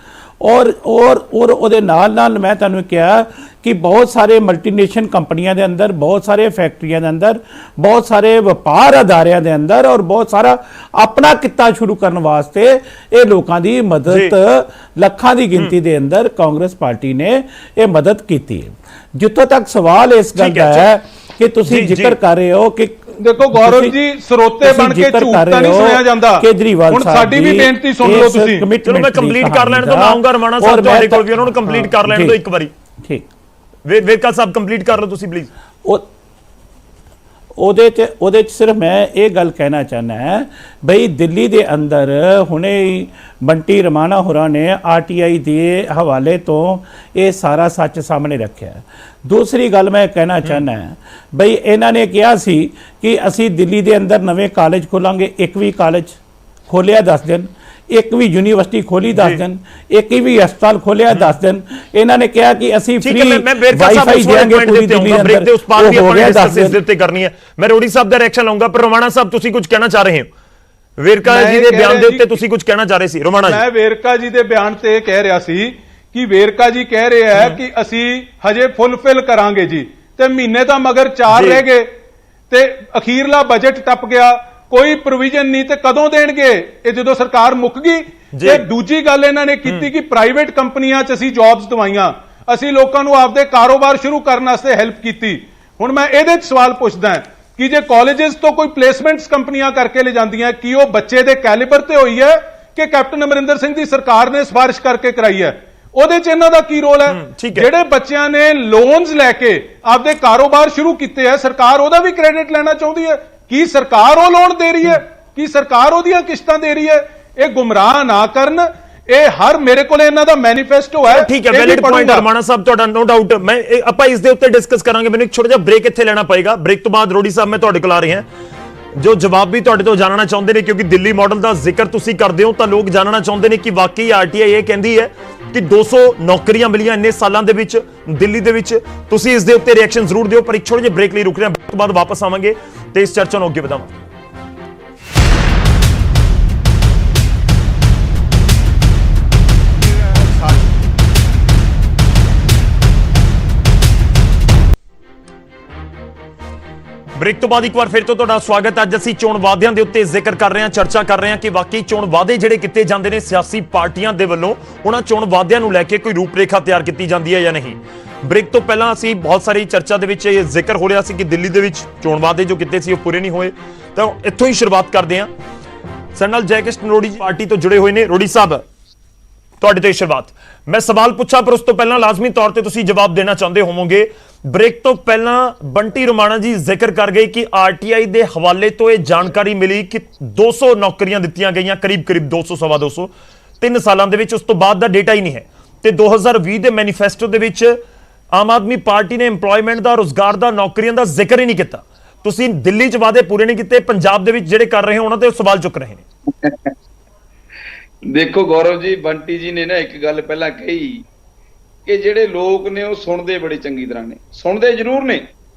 ਔਰ ਉਹਦੇ ਨਾਲ ਮੈਂ ਤੁਹਾਨੂੰ ਕਿਹਾ ਕਿ ਬਹੁਤ ਸਾਰੇ ਮਲਟੀਨੇਸ਼ਨਲ ਕੰਪਨੀਆਂ ਦੇ ਅੰਦਰ, ਬਹੁਤ ਸਾਰੇ ਫੈਕਟਰੀਆਂ ਦੇ ਅੰਦਰ, ਬਹੁਤ ਸਾਰੇ ਵਪਾਰ ਅਦਾਰਿਆਂ ਦੇ ਅੰਦਰ ਔਰ ਬਹੁਤ ਸਾਰਾ ਆਪਣਾ ਕਿੱਤਾ ਸ਼ੁਰੂ ਕਰਨ ਵਾਸਤੇ ਇਹ ਲੋਕਾਂ ਦੀ ਮਦਦ ਲੱਖਾਂ ਦੀ ਗਿਣਤੀ ਦੇ ਅੰਦਰ ਕਾਂਗਰਸ ਪਾਰਟੀ ਨੇ ਇਹ ਮਦਦ ਕੀਤੀ ਹੈ। ਜਿੱਥੋਂ ਤੱਕ ਸਵਾਲ ਇਸ ਗੱਲ ਦਾ ਹੈ ਕਿ ਤੁਸੀਂ ਜ਼ਿਕਰ ਕਰ ਰਹੇ ਹੋ ਕਿ ਦੇਖੋ ਗੌਰਵ ਜੀ, ਸਰੋਤੇ ਬਣ ਕੇ ਝੂਠ ਤਾਂ ਨਹੀਂ ਸੁਣਿਆ ਜਾਂਦਾ। ਕੇਜਰੀਵਾਲ ਹੁਣ ਸਾਡੀ ਵੀ ਬੇਨਤੀ ਸੁਣ ਲਓ ਤੁਸੀਂ। ਚਲੋ ਮੈਂ ਕੰਪਲੀਟ ਕਰ ਲੈਣ ਤੋਂ ਮੈਂ ਆਉਂਗਾ ਰਮਾਣਾ ਸਾਹਿਬ ਤੁਹਾਡੇ ਕੋਲ ਵੀ, ਉਹਨਾਂ ਨੂੰ ਕੰਪਲੀਟ ਕਰ ਲੈਣ ਤੋਂ ਇੱਕ ਵਾਰੀ। ਠੀਕ, ਵੇਰਕਾ ਸਾਹਿਬ ਕੰਪਲੀਟ ਕਰ ਲਓ ਤੁਸੀਂ ਪਲੀਜ਼। ਉਹਦੇ ਚ ਸਿਰਫ ਮੈਂ ਇਹ ਗੱਲ ਕਹਿਣਾ ਚਾਹੁੰਦਾ ਹੈ ਬਈ ਦਿੱਲੀ ਦੇ ਅੰਦਰ ਹੁਣੇ ਬੰਟੀ ਰਮਾਣਾ ਹੋਰਾਂ ਨੇ ਆਰਟੀਆਈ ਦੇ ਹਵਾਲੇ ਤੋਂ ਇਹ ਸਾਰਾ ਸੱਚ ਸਾਹਮਣੇ ਰੱਖਿਆ। ਦੂਸਰੀ ਗੱਲ ਮੈਂ ਕਹਿਣਾ ਚਾਹੁੰਦਾ ਬਈ ਇਹਨਾਂ ਨੇ ਕਿਹਾ ਸੀ ਕਿ ਅਸੀਂ ਦਿੱਲੀ ਦੇ ਅੰਦਰ ਨਵੇਂ ਕਾਲਜ ਖੋਲਾਂਗੇ, ਇੱਕ ਵੀ ਕਾਲਜ ਖੋਲਿਆ 10 ਦਿਨ। ਇੱਕ ਵੀ ਯੂਨੀਵਰਸਿਟੀ ਖੋਲੀ ਦੱਸ ਦੇਣ, ਇੱਕ ਵੀ ਹਸਪਤਾਲ ਖੋਲਿਆ ਦੱਸ ਦੇਣ। ਇਹਨਾਂ ਨੇ ਕਿਹਾ ਕਿ ਅਸੀਂ ਠੀਕ ਹੈ, ਫ੍ਰੀ ਮੈਂ ਵੇਰਕਾ ਸਾਹਿਬ ਵਾਈਫਾਈ ਦੇਾਂਗੇ ਪੂਰੀ ਦਿੱਲੀ ਦੇ ਬ੍ਰੇਕ ਦੇ ਉਸ ਪਾਰ ਵੀ ਹੋ ਆਪਾਂ ਗਿਆ ਡਿਸਕਸ ਦੱਸ ਇਸ ਦੇ ਉੱਤੇ ਕਰਨੀ ਹੈ। ਮੈਂ ਰੋੜੀ ਸਾਹਿਬ ਦਾ ਰਿਐਕਸ਼ਨ ਲਵਾਂਗਾ, ਪਰ ਰੋਮਾਣਾ ਸਾਹਿਬ ਤੁਸੀਂ ਕੁਝ ਕਹਿਣਾ ਚਾਹ ਰਹੇ ਹੋ? ਵੇਰਕਾ ਜੀ ਦੇ ਬਿਆਨ ਦੇ ਉੱਤੇ ਤੁਸੀਂ ਕੁਝ ਕਹਿਣਾ ਚਾਹ ਰਹੇ ਸੀ ਰੋਮਾਣਾ ਜੀ? ਮੈਂ ਵੇਰਕਾ ਜੀ ਦੇ ਬਿਆਨ ਤੇ ਇਹ ਕਹਿ ਰਿਹਾ ਸੀ ਕਿ ਵੇਰਕਾ ਜੀ ਕਹਿ ਰਹੇ ਹੈ ਕਿ ਅਸੀਂ ਹਜੇ ਫੁੱਲਫਿਲ ਕਰਾਂਗੇ ਜੀ, ਤੇ ਮਹੀਨੇ ਤਾਂ ਮਗਰ 4 ਰਹਿ ਗਏ ਤੇ ਅਖੀਰਲਾ ਬਜਟ ਟੱਪ ਗਿਆ, ਕੋਈ ਪ੍ਰੋਵੀਜ਼ਨ ਨਹੀਂ, ਤੇ ਕਦੋਂ ਦੇਣਗੇ ਇਹ ਜਦੋਂ ਸਰਕਾਰ ਮੁੱਕ ਗਈ? ਤੇ ਦੂਜੀ ਗੱਲ ਇਹਨਾਂ ਨੇ ਕੀਤੀ ਕਿ ਪ੍ਰਾਈਵੇਟ ਕੰਪਨੀਆਂ 'ਚ ਅਸੀਂ ਜੌਬਸ ਦਵਾਈਆਂ, ਅਸੀਂ ਲੋਕਾਂ ਨੂੰ ਆਪਦੇ ਕਾਰੋਬਾਰ ਸ਼ੁਰੂ ਕਰਨ ਵਾਸਤੇ ਹੈਲਪ ਕੀਤੀ। ਹੁਣ ਮੈਂ ਇਹਦੇ 'ਚ ਸਵਾਲ ਪੁੱਛਦਾ ਕਿ ਜੇ ਕਾਲਜਸ ਤੋਂ ਕੋਈ ਪਲੇਸਮੈਂਟਸ ਕੰਪਨੀਆਂ ਕਰਕੇ ਲੈ ਜਾਂਦੀਆਂ, ਕੀ ਉਹ ਬੱਚੇ ਦੇ ਕੈਲੀਬਰ ਤੇ ਹੋਈ ਹੈ ਕਿ ਕੈਪਟਨ ਅਮਰਿੰਦਰ ਸਿੰਘ ਦੀ ਸਰਕਾਰ ਨੇ ਸਿਫਾਰਿਸ਼ ਕਰਕੇ ਕਰਾਈ ਹੈ? ਉਹਦੇ 'ਚ ਇਹਨਾਂ ਦਾ ਕੀ ਰੋਲ ਹੈ? ਜਿਹੜੇ ਬੱਚਿਆਂ ਨੇ ਲੋਨਸ ਲੈ ਕੇ ਆਪਦੇ ਕਾਰੋਬਾਰ ਸ਼ੁਰੂ ਕੀਤੇ ਹੈ, ਸਰਕਾਰ ਉਹਦਾ ਵੀ ਕ੍ਰੈਡਿਟ ਲੈਣਾ ਚਾਹੁੰਦੀ ਹੈ? ਕੀ ਸਰਕਾਰ ਉਹ ਲੋਨ ਦੇ ਰਹੀ ਹੈ? ਕੀ ਸਰਕਾਰ ਉਹਦੀਆਂ ਕਿਸ਼ਤਾਂ ਦੇ ਰਹੀ ਹੈ? ਇਹ ਗੁੰਮਰਾਹ ਨਾ ਕਰਨ। ਇਹ ਹਰ ਮੇਰੇ ਕੋਲ ਇਹਨਾਂ ਦਾ ਮੈਨੀਫੈਸਟੋ ਹੈ। ਠੀਕ ਹੈ, ਵੈਲਿਡ ਪੁਆਇੰਟ ਰਮਾਣਾ ਸਾਹਿਬ ਤੁਹਾਡਾ, ਨੋ ਡਾਊਟ। ਮੈਂ ਆਪਾਂ ਇਸ ਦੇ ਉੱਤੇ ਡਿਸਕਸ ਕਰਾਂਗੇ। ਮੈਨੂੰ ਇੱਕ ਛੋਟਾ ਜਿਹਾ ਬ੍ਰੇਕ ਇੱਥੇ ਲੈਣਾ ਪਏਗਾ। ਬ੍ਰੇਕ ਤੋਂ ਬਾਅਦ ਰੋੜੀ ਸਾਹਿਬ ਮੈਂ ਤੁਹਾਡੇ ਕੋਲ ਆ ਰਹੇ ਹਾਂ, ਜੋ ਜਵਾਬ ਵੀ ਤੁਹਾਡੇ ਤੋਂ ਜਾਣਨਾ ਚਾਹੁੰਦੇ ਨੇ, ਕਿਉਂਕਿ ਦਿੱਲੀ ਮਾਡਲ ਦਾ ਜ਼ਿਕਰ ਤੁਸੀਂ ਕਰਦੇ ਹੋ ਤਾਂ ਲੋਕ ਜਾਣਨਾ ਚਾਹੁੰਦੇ ਨੇ ਕਿ ਵਾਕਈ ਆਰਟੀਆਈ ਇਹ ਕਹਿੰਦੀ ਹੈ ਕਿ 200 ਨੌਕਰੀਆਂ ਮਿਲੀਆਂ ਇੰਨੇ ਸਾਲਾਂ ਦੇ ਵਿੱਚ ਦਿੱਲੀ ਦੇ ਵਿੱਚ। ਤੁਸੀਂ ਇਸ ਦੇ ਉੱਤੇ ਰਿਐਕਸ਼ਨ ਜ਼ਰੂਰ ਦਿਓ, ਪਰ ਇੱਕ ਛੋਟੇ ਜਿਹੇ ਬ੍ਰੇਕ ਲਈ ਰੁਕ ਰਹੇ ਹਾਂ। ਬ੍ਰੇਕ ਤੋਂ ਬਾਅਦ ਵਾਪਸ ਆਵਾਂਗੇ ਤੇ ਇਸ ਚਰਚਾ ਨੂੰ ਅੱਗੇ ਵਧਾਵਾਂਗੇ। ਬ੍ਰੇਕ ਤੋਂ ਬਾਅਦ ਇੱਕ ਵਾਰ ਫਿਰ ਤੋਂ ਤੁਹਾਡਾ ਸਵਾਗਤ ਹੈ। ਅੱਜ ਅਸੀਂ ਚੋਣ ਵਾਅਦਿਆਂ ਦੇ ਉੱਤੇ ਜ਼ਿਕਰ ਕਰ ਰਹੇ ਹਾਂ, ਚਰਚਾ ਕਰ ਰਹੇ ਹਾਂ ਕਿ ਵਾਕਈ ਚੋਣ ਵਾਅਦੇ ਜਿਹੜੇ ਕੀਤੇ ਜਾਂਦੇ ਨੇ ਸਿਆਸੀ ਪਾਰਟੀਆਂ ਦੇ ਵੱਲੋਂ, ਉਹਨਾਂ ਚੋਣ ਵਾਅਦਿਆਂ ਨੂੰ ਲੈ ਕੇ ਕੋਈ ਰੂਪਰੇਖਾ ਤਿਆਰ ਕੀਤੀ ਜਾਂਦੀ ਹੈ ਜਾਂ ਨਹੀਂ। ਬ੍ਰੇਕ ਤੋਂ ਪਹਿਲਾਂ ਅਸੀਂ ਬਹੁਤ ਸਾਰੀ ਚਰਚਾ ਦੇ ਵਿੱਚ ਇਹ ਜ਼ਿਕਰ ਹੋ ਰਿਹਾ ਸੀ ਕਿ ਦਿੱਲੀ ਦੇ ਵਿੱਚ ਚੋਣ ਵਾਅਦੇ ਜੋ ਕੀਤੇ ਸੀ ਉਹ ਪੂਰੇ ਨਹੀਂ ਹੋਏ, ਤਾਂ ਇੱਥੋਂ ਹੀ ਸ਼ੁਰੂਆਤ ਕਰਦੇ ਹਾਂ। ਸਾਡੇ ਨਾਲ ਜੈ ਕਿਸ਼ਨ ਰੋੜੀ ਪਾਰਟੀ ਤੋਂ ਜੁੜੇ ਹੋਏ ਨੇ। ਰੋੜੀ ਸਾਹਿਬ, ਤੁਹਾਡੇ ਤੋਂ ਸ਼ੁਰੂਆਤ। ਮੈਂ ਸਵਾਲ ਪੁੱਛਾਂ ਪਰ ਉਸ ਤੋਂ ਪਹਿਲਾਂ ਲਾਜ਼ਮੀ ਤੌਰ ਤੇ ਤੁਸੀਂ ਜਵਾਬ ਦੇਣਾ ਚਾਹੁੰਦੇ ਹੋਵੋਗੇ। ਬ੍ਰੇਕ ਤੋਂ ਪਹਿਲਾਂ ਬੰਟੀ ਰੋਮਾਣਾ ਜੀ ਜ਼ਿਕਰ ਕਰ ਗਏ ਕਿ ਆਰਟੀਆਈ ਦੇ ਹਵਾਲੇ ਤੋਂ ਇਹ ਜਾਣਕਾਰੀ ਮਿਲੀ ਕਿ 200 ਨੌਕਰੀਆਂ ਦਿੱਤੀਆਂ ਗਈਆਂ, ਕਰੀਬ 200 ਸਵਾ 200 3 ਸਾਲਾਂ ਦੇ ਵਿੱਚ। ਉਸ ਤੋਂ ਬਾਅਦ ਦਾ ਡੇਟਾ ਹੀ ਨਹੀਂ ਹੈ। ਤੇ 2020 ਦੇ ਮੈਨੀਫੈਸਟੋ ਦੇ ਵਿੱਚ ਆਮ ਆਦਮੀ ਪਾਰਟੀ ਨੇ ਏਮਪਲੋਇਮੈਂਟ ਦਾ, ਰੋਜ਼ਗਾਰ ਦਾ, ਨੌਕਰੀਆਂ ਦਾ ਜ਼ਿਕਰ ਹੀ ਨਹੀਂ ਕੀਤਾ। ਤੁਸੀਂ ਦਿੱਲੀ 'ਚ ਵਾਅਦੇ ਪੂਰੇ ਨਹੀਂ ਕੀਤੇ, ਪੰਜਾਬ ਦੇ ਵਿੱਚ ਜਿਹੜੇ ਕਰ ਰਹੇ ਹੋ ਉਹਨਾਂ ਤੇ ਸਵਾਲ ਚੁੱਕ ਰਹੇ ਨੇ। ਦੇਖੋ ਗੌਰਵ ਜੀ, ਬੰਟੀ ਜੀ ਨੇ ਨਾ ਇੱਕ ਗੱਲ ਪਹਿਲਾਂ ਕਹੀ ਕਿ ਜਿਹੜੇ ਲੋਕ ਨੇ ਉਹ ਸੁਣਦੇ ਬੜੀ ਚੰਗੀ ਤਰ੍ਹਾਂ ਨੇ, ਸੁਣਦੇ ਜ਼ਰੂਰ ਨੇ,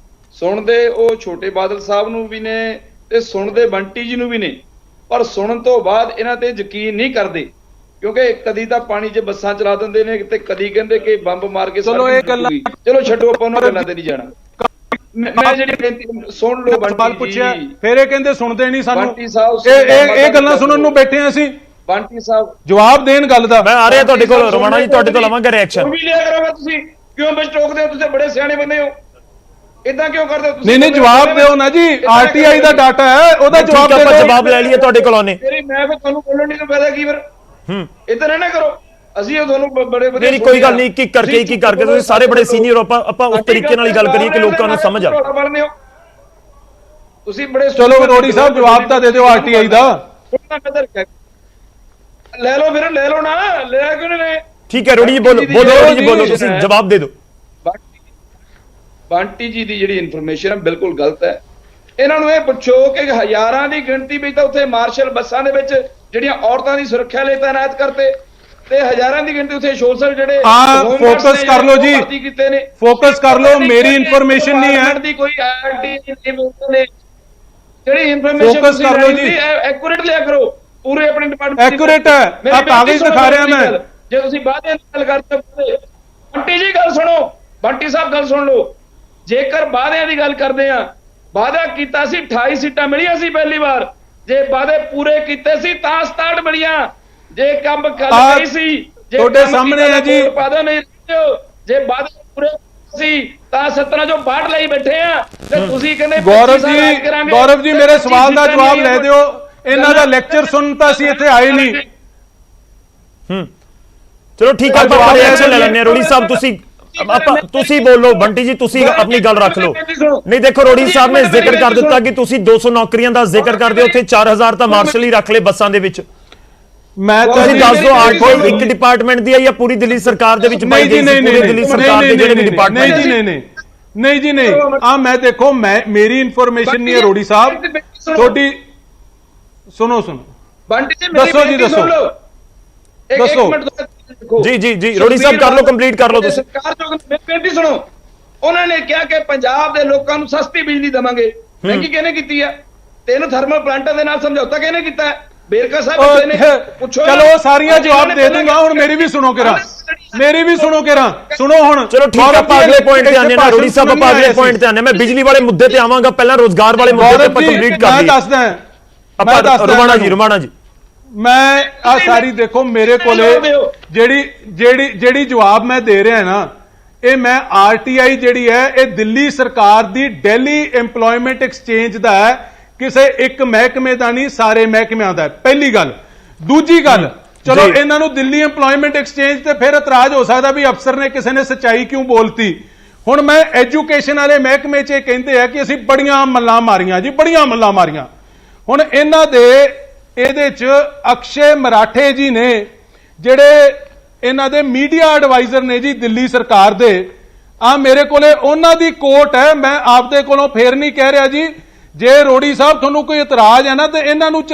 ਸੁਣਦੇ ਉਹ ਛੋਟੇ ਬਾਦਲ ਸਾਹਿਬ ਨੂੰ ਵੀ ਨੇ ਤੇ ਸੁਣਦੇ ਬੰਟੀ ਜੀ ਨੂੰ ਵੀ ਨੇ, ਪਰ ਸੁਣਨ ਤੋਂ ਬਾਅਦ ਇਹਨਾਂ ਤੇ ਯਕੀਨ ਨਹੀਂ ਕਰਦੇ, ਕਿਉਂਕਿ ਕਦੀ ਤਾਂ ਪਾਣੀ 'ਚ ਬੱਸਾਂ ਚਲਾ ਦਿੰਦੇ ਨੇ ਤੇ ਕਦੀ ਕਹਿੰਦੇ ਕਿ ਬੰਬ ਮਾਰ ਕੇ। ਚਲੋ ਇਹ ਗੱਲਾਂ, ਚਲੋ ਛੱਡੋ, ਆਪਾਂ ਉਹਨਾਂ ਗੱਲਾਂ ਤੇ ਨਹੀਂ ਜਾਣਾ। ਮੈਂ ਜਿਹੜੀ ਬੇਨਤੀ ਸੁਣ ਲਓ ਸਵਾਲ ਪੁੱਛਿਆ, ਫਿਰ ਇਹ ਕਹਿੰਦੇ ਸੁਣਦੇ ਨਹੀਂ ਸਾਨੂੰ। ਬੰਟੀ ਸਾਹਿਬ ਇਹ ਗੱਲਾਂ ਸੁਣਨ ਨੂੰ ਬੈਠੇ ਹਾਂ ਅਸੀਂ। ਬੰਟੀ ਸਾਹਿਬ ਜਵਾਬ ਦੇਣ ਗੱਲ ਦਾ। ਮੈਂ ਆ ਰਿਹਾ ਤੁਹਾਡੇ ਕੋਲ ਰਮਾਣਾ ਜੀ, ਤੁਹਾਡੇ ਤੋਂ ਲਵਾਂਗਾ ਰਿਐਕਸ਼ਨ। ਵੀ ਲਿਆ ਕਰੋਗੇ ਤੁਸੀਂ, ਕਿਉਂ ਵਿੱਚ ਟੋਕਦੇ ਹੋ? ਤੁਸੀਂ ਬੜੇ ਸਿਆਣੇ ਬੰਦੇ ਹੋ, ਇਦਾਂ ਕਿਉਂ ਕਰਦੇ ਹੋ ਤੁਸੀਂ? ਨਹੀਂ ਜਵਾਬ ਦਿਓ ਨਾ ਜੀ, ਆਰਟੀਆਈ ਦਾ ਡਾਟਾ ਹੈ, ਉਹਦਾ ਜਵਾਬ ਦੇ ਦਿਓ। ਜਵਾਬ ਲੈ ਲਈਏ ਤੁਹਾਡੇ ਕੋਲ ਆਨੇ। ਮੈਂ ਫਿਰ ਤੁਹਾਨੂੰ ਬੋਲਣ ਨਹੀਂ ਫਾਇਦਾ ਕੀ ਫਿਰ? ਇਦਾਂ ਨਾ ਕਰੋ, ਅਸੀਂ ਉਹ ਤੁਹਾਨੂੰ ਬੜੇ ਵਧੀਆ। ਨਹੀਂ ਕੋਈ ਗੱਲ ਨਹੀਂ, ਇੱਕ ਕਰਕੇ ਤੁਸੀਂ ਸਾਰੇ ਬੜੇ ਸੀਨੀਅਰ ਹੋ, ਆਪਾਂ ਉਸ ਤਰੀਕੇ ਨਾਲ ਹੀ ਗੱਲ ਕਰੀਏ ਕਿ ਲੋਕਾਂ ਨੂੰ ਸਮਝ ਆਵੇ। ਤੁਸੀਂ ਬੜੇ। ਚਲੋ ਰੋੜੀ ਸਾਹਿਬ ਜਵਾਬ ਤਾਂ ਦੇ ਦਿਓ ਆਰਟੀਆਈ ਦਾ। ਲੈ ਲਓ ਫਿਰ, ਲੈ ਲਓ ਨਾ, ਲਿਆ ਕਿਉਂ ਨਹੀਂ? ਠੀਕ ਹੈ ਰੋੜੀ ਜੀ, ਬੋਲੋ ਰੋੜੀ ਜੀ, ਬੋਲੋ, ਤੁਸੀਂ ਜਵਾਬ ਦੇ ਦਿਓ। ਬੰਟੀ ਜੀ ਦੀ ਜਿਹੜੀ ਇਨਫੋਰਮੇਸ਼ਨ ਹੈ ਬਿਲਕੁਲ ਗਲਤ ਹੈ। ਇਹਨਾਂ ਨੂੰ ਇਹ ਪੁੱਛੋ ਕਿ ਹਜ਼ਾਰਾਂ ਦੀ ਗਿਣਤੀ ਵਿੱਚ ਤਾਂ ਉੱਥੇ ਮਾਰਸ਼ਲ ਬੱਸਾਂ ਦੇ ਵਿੱਚ ਜਿਹੜੀਆਂ ਔਰਤਾਂ ਦੀ ਸੁਰੱਖਿਆ ਲਈ ਤਾਇਨਾਤ ਕਰਤੇ, ਤੇ ਹਜ਼ਾਰਾਂ ਦੀ ਗਿਣਤੀ ਉੱਥੇ ਸੋਸ਼ਲ ਜਿਹੜੇ ਫੋਕਸ ਕਰ ਲਓ ਜੀ, ਫੋਕਸ ਕਰ ਲਓ। ਮੇਰੀ ਇਨਫੋਰਮੇਸ਼ਨ ਨਹੀਂ ਹੈ ਦੀ ਕੋਈ ਜਿਹੜੀ ਇਨਫੋਰਮੇਸ਼ਨ ਫੋਕਸ ਕਰ ਲਓ ਜੀ, ਐਕੂਰੇਟ ਲਿਆ ਕਰੋ। ਪੂਰੇ ਆਪਣੇ ਡਿਪਾਰਟਮੈਂਟ ਐਕੂਰੇਟ ਹੈ, ਆ ਕਾਗਜ਼ ਦਿਖਾ ਰਿਹਾ ਮੈਂ। ਜੇ ਤੁਸੀਂ ਵਾਅਦਿਆਂ ਦੀ ਗੱਲ ਕਰਦੇ ਹੋ, ਬੰਟੀ ਜੀ ਗੱਲ ਸੁਣੋ, ਬੰਟੀ ਸਾਹਿਬ ਗੱਲ ਸੁਣ ਲਓ। ਜੇਕਰ ਵਾਅਦਿਆਂ ਦੀ ਗੱਲ ਕਰਦੇ ਆ, ਵਾਅਦਾ ਕੀਤਾ ਸੀ 28 ਸੀਟਾਂ ਮਿਲੀਆਂ ਸੀ ਪਹਿਲੀ ਵਾਰ, ਜੇ ਵਾਅਦੇ ਪੂਰੇ ਕੀਤੇ ਸੀ ਤਾਂ 67 ਮਿਲੀਆਂ। ਜੇ ਕੰਮ ਕਰ ਗਈ ਸੀ, ਜੇ ਤੁਹਾਡੇ ਸਾਹਮਣੇ ਹੈ ਜੀ, ਵਾਅਦਾ ਨਹੀਂ ਜੇ ਵਾਅਦੇ ਪੂਰੇ ਸੀ ਤਾਂ 17 ਚੋਂ 62 ਲਈ ਬੈਠੇ ਆ, ਤੇ ਤੁਸੀਂ ਕਹਿੰਦੇ ਗੌਰਵ ਜੀ ਮੇਰੇ ਸਵਾਲ ਦਾ ਜਵਾਬ ਲੈ ਦਿਓ। ਇਹਨਾਂ ਦਾ ਲੈਕਚਰ ਸੁਣਨ ਤਾਂ ਅਸੀਂ ਇੱਥੇ ਆਏ ਨਹੀਂ। ਚਲੋ ਠੀਕ ਹੈ, ਆਪਾਂ ਰਿਐਕਸ਼ਨ ਲੈ ਲੈਣੇ। ਰੋੜੀ ਸਾਹਿਬ ਤੁਸੀਂ ਬੋਲੋ, ਬੰਟੀ ਜੀ ਤੁਸੀਂ ਆਪਣੀ ਗੱਲ ਰੱਖ ਲਓ। ਨਹੀਂ ਦੇਖੋ, ਰੋੜੀ ਸਾਹਿਬ ਨੇ ਜ਼ਿਕਰ ਕਰ ਦਿੱਤਾ ਕਿ ਤੁਸੀਂ 200 ਨੌਕਰੀਆਂ ਦਾ ਜ਼ਿਕਰ ਕਰਦੇ ਹੋ, ਉੱਥੇ 4000 ਤਾਂ ਮਾਰਸ਼ਲ ਹੀ ਰੱਖ ਲਏ ਬੱਸਾਂ ਦੇ ਵਿੱਚ। ਮੈਂ ਤੁਸੀਂ ਦੱਸ ਦਿਓ, ਕੋਈ ਇੱਕ ਡਿਪਾਰਟਮੈਂਟ ਦੀ ਹੈ ਜਾਂ ਪੂਰੀ ਦਿੱਲੀ ਸਰਕਾਰ ਦੇ ਵਿੱਚ ਪਾਈ ਗਈ ਸੀ? ਪੂਰੀ ਦਿੱਲੀ ਸਰਕਾਰ ਦੇ ਜਿਹੜੇ ਵੀ ਡਿਪਾਰਟਮੈਂਟ। ਨਹੀਂ ਜੀ ਨਹੀਂ, ਆ ਮੈਂ ਦੇਖੋ, ਮੇਰੀ ਇਨਫੋਰਮੇਸ਼ਨ ਨਹੀਂ ਹੈ ਰੋੜੀ ਸਾਹਿਬ, ਤੁਹਾਡੀ ਸੁਣੋ। ਬੰਟੀ ਜੀ ਦੱਸੋ ਜੀ, ਦੱਸੋ। ਦੱਸੋ। ਮਿੰਟ ਦੇਖੋ ਜੀ ਜੀ ਜੀ ਰੋੜੀ ਸਾਹਿਬ ਕਰ ਲਓ, ਕੰਪਲੀਟ ਕਰ ਲਓ ਤੁਸੀਂ। ਸਰਕਾਰ ਜੋ ਬੇਨਤੀ ਸੁਣੋ, ਉਹਨਾਂ ਨੇ ਕਿਹਾ ਕਿ ਪੰਜਾਬ ਦੇ ਲੋਕਾਂ ਨੂੰ ਸਸਤੀ ਬਿਜਲੀ ਦੇਵਾਂਗੇ। ਮਹਿੰਗੀ ਕਿਹਨੇ ਕੀਤੀ ਹੈ? 3 ਥਰਮਲ ਪਲਾਂਟਾਂ ਦੇ ਨਾਲ ਸਮਝੌਤਾ ਕਿਹਨੇ ਕੀਤਾ ਹੈ? ਬੇਰਕਾ ਸਾਹਿਬ ਨੇ ਪੁੱਛੋ। ਚਲੋ ਸਾਰੀਆਂ ਜਵਾਬ ਦੇ ਦੂੰਗਾ, ਹੁਣ ਮੇਰੀ ਵੀ ਸੁਣੋ ਕਿਰਾਂ, ਮੇਰੀ ਵੀ ਸੁਣੋ ਕਿਰਾਂ, ਸੁਣੋ ਹੁਣ। ਚਲੋ ਠੀਕ ਹੈ, ਆਪਾਂ ਅਗਲੇ ਪੁਆਇੰਟ ਤੇ ਆਨੇ ਨਾ ਰੋੜੀ ਸਾਹਿਬ, ਆਪਾਂ ਅਗਲੇ ਪੁਆਇੰਟ ਤੇ ਆਨੇ। ਮੈਂ ਬਿਜਲੀ ਵਾਲੇ ਮੁੱਦੇ ਤੇ ਆਵਾਂਗਾ, ਪਹਿਲਾਂ ਰੋਜ਼ਗਾਰ ਵਾਲੇ ਮੁੱਦੇ ਤੇ ਆਪਾਂ ਕੰਪਲੀਟ ਕਰ ਲਈਏ। ਮੈਂ ਦੱਸਦਾ ਆਪਾਂ ਰੁਮਾਣਾ ਜੀ ਮੈਂ ਆ ਸਾਰੀ ਦੇਖੋ ਮੇਰੇ ਕੋਲੇ ਜਿਹੜੀ ਜਵਾਬ ਮੈਂ ਦੇ ਰਿਹਾ ਨਾ, ਇਹ ਮੈਂ ਆਰਟੀਆਈ ਜਿਹੜੀ ਹੈ ਇਹ ਦਿੱਲੀ ਸਰਕਾਰ ਦੀ ਦਿੱਲੀ ਏਮਪਲੋਇਮੈਂਟ ਐਕਸਚੇਂਜ ਦਾ ਹੈ, ਕਿਸੇ ਇੱਕ ਮਹਿਕਮੇ ਦਾ ਨਹੀਂ, ਸਾਰੇ ਮਹਿਕਮਿਆਂ ਦਾ। ਪਹਿਲੀ ਗੱਲ। ਦੂਜੀ ਗੱਲ, ਚਲੋ ਇਹਨਾਂ ਨੂੰ ਦਿੱਲੀ ਏਮਪਲੋਇਮੈਂਟ ਐਕਸਚੇਂਜ ਤੇ ਫਿਰ ਇਤਰਾਜ਼ ਹੋ ਸਕਦਾ ਵੀ ਅਫਸਰ ਨੇ ਕਿਸੇ ਨੇ ਸੱਚਾਈ ਕਿਉਂ ਬੋਲਤੀ। ਹੁਣ ਮੈਂ ਐਜੂਕੇਸ਼ਨ ਵਾਲੇ ਮਹਿਕਮੇ 'ਚ ਇਹ ਕਹਿੰਦੇ ਆ ਕਿ ਅਸੀਂ ਬੜੀਆਂ ਮੱਲਾਂ ਮਾਰੀਆਂ ਜੀ, ਬੜੀਆਂ ਮੱਲਾਂ ਮਾਰੀਆਂ। ਹੁਣ ਇਹਨਾਂ ਦੇ ਇਹਦੇ 'ਚ ਅਕਸ਼ੇ ਮਰਾਠੇ ਜੀ ਨੇ, ਜਿਹੜੇ ਇਹਨਾਂ ਦੇ ਮੀਡੀਆ ਐਡਵਾਈਜ਼ਰ ਨੇ ਜੀ ਦਿੱਲੀ ਸਰਕਾਰ ਦੇ, ਆ ਮੇਰੇ ਕੋਲੇ ਉਹਨਾਂ ਦੀ ਕੋਟ ਹੈ। ਮੈਂ ਆਪਦੇ ਕੋਲੋਂ ਫੇਰ ਨਹੀਂ ਕਹਿ ਰਿਹਾ ਜੀ। ਜੇ ਰੋੜੀ ਸਾਹਿਬ ਤੁਹਾਨੂੰ ਕੋਈ ਇਤਰਾਜ਼ ਹੈ ਨਾ ਤੇ ਇਹਨਾਂ ਨੂੰ